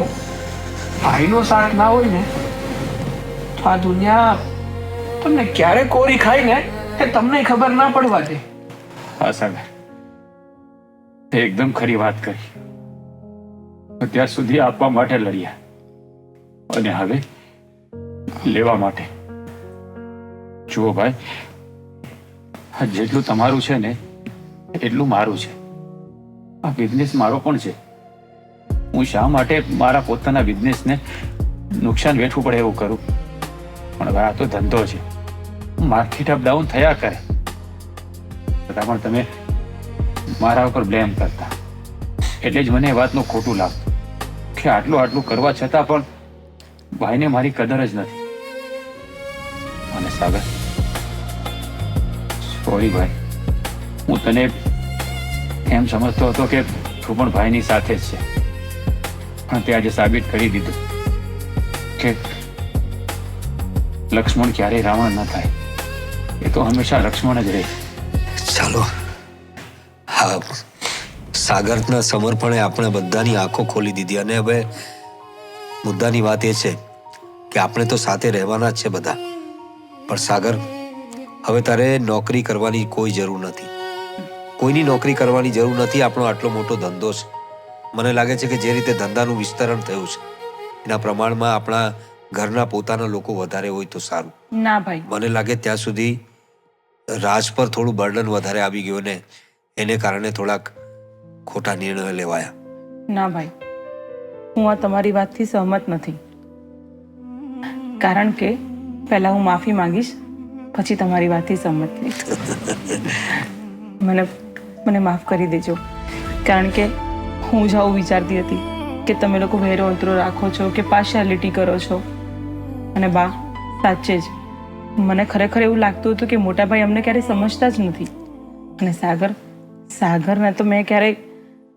ભાઈનો સાથ ના હોય ને તો આ દુનિયા તમને ક્યારે કોરી ખાય ને એ તમને ખબર ના પડવા દે. હા સાગર, તે એકદમ ખરી વાત કરી. અત્યાર સુધી આપવા માટે લડ્યા અને હવે લેવા માટે. જુઓ ભાઈ, આ જેટલું તમારું છે ને એટલું મારું છે. આ બિઝનેસ મારો પણ છે. હું શા માટે મારા પોતાના બિઝનેસને નુકસાન વેઠવું પડે એવું કરું? પણ હવે આ તો ધંધો છે, માર્કેટ અપ ડાઉન થયા કરે, છતાં પણ તમે મારા ઉપર બ્લેમ કરતા. એટલે જ મને એ વાતનું ખોટું લાગતું કે આટલું કરવા છતાં પણ ભાઈને મારી કદર જ નથી. અને સાગર, સોરી ભાઈ, હું તને એમ સમજતો હતો કે તું પણ ભાઈની સાથે જ છે, પણ તે આજે સાબિત કરી દીધું કે લક્ષ્મણ ક્યારેય રાવણ ન થાય. એ તો હંમેશા લક્ષ્મણ જ રહે. ચાલો, હા, સાગરના સમર્પણે આપણે બધાની આંખો ખોલી દીધી અને હવે મુદ્દાની વાત એ છે કે આપણે તો સાથે રહેવાના જ છે બધા. પણ સાગર, હવે તારે નોકરી કરવાની કોઈ જરૂર નથી. કોઈની નોકરી કરવાની જરૂર નથી. આપણો આટલો મોટો ધંધો છે. મને લાગે છે કે જે રીતે ધંધાનું વિસ્તરણ થયું છે એના પ્રમાણમાં આપણા ઘરના પોતાના લોકો વધારે હોય તો સારું. ના ભાઈ, મને લાગે ત્યાં સુધી રાજ પર થોડું બર્ડન વધારે આવી ગયું ને એને કારણે થોડાક ખોટા નિર્ણયો લેવાયા. ના ભાઈ, હું આ તમારી વાતથી સહમત નથી. કારણ કે પહેલા હું માફી માંગીશ, પછી તમારી વાતથી સહમત થઈશ. મને માફ કરી દેજો. કારણ કે હું જ આવું વિચારતી હતી કે તમે લોકો વહેરો અંતરો રાખો છો કે પાર્શિયાલિટી કરો છો. અને બા, સાચે જ મને ખરેખર એવું લાગતું હતું કે મોટા ભાઈ અમને ક્યારેય સમજતા જ નથી. અને સાગરને તો મેં ક્યારેય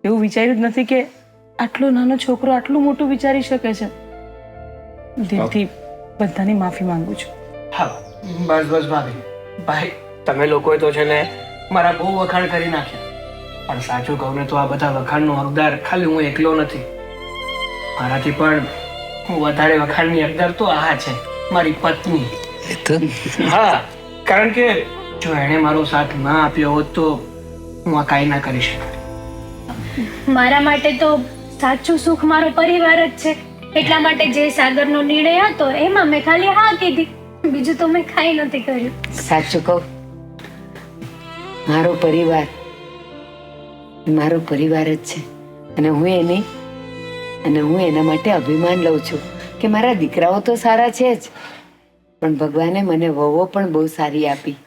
એવું વિચાર્યું જ નથી કે આટલો નાનો છોકરો આટલું મોટું વિચારી શકે છે. દિલથી બધાની માફી માંગુ છું. હા, બસ ભાભી. ભાઈ, તમે લોકોએ તો છે ને મારા બહુ વખાણ કરી નાખ્યા, પણ સાચું કહું ને તો આ બધા વખાણનો હકદાર ખાલી હું એકલો નથી. મારાથી પણ વધારે વખાણની હકદાર તો આ છે, મારી પત્ની. હા, કારણ કે જો એણે મારો સાથ ના આપ્યો હોત તો હું આ કાંઈ ના કરી શકત. મારા માટે તો સાચું સુખ મારો પરિવાર જ છે. એટલા માટે જે સાગરનો નિર્ણય હતો એમાં મેં ખાલી હા કીધી, બીજું તો મેં કાંઈ નથી કર્યું. સાચું કહું, મારો પરિવાર જ છે અને હું એના માટે અભિમાન લઉં છું કે મારા દીકરાઓ તો સારા છે જ, પણ ભગવાને મને વહુઓ પણ બહુ સારી આપી.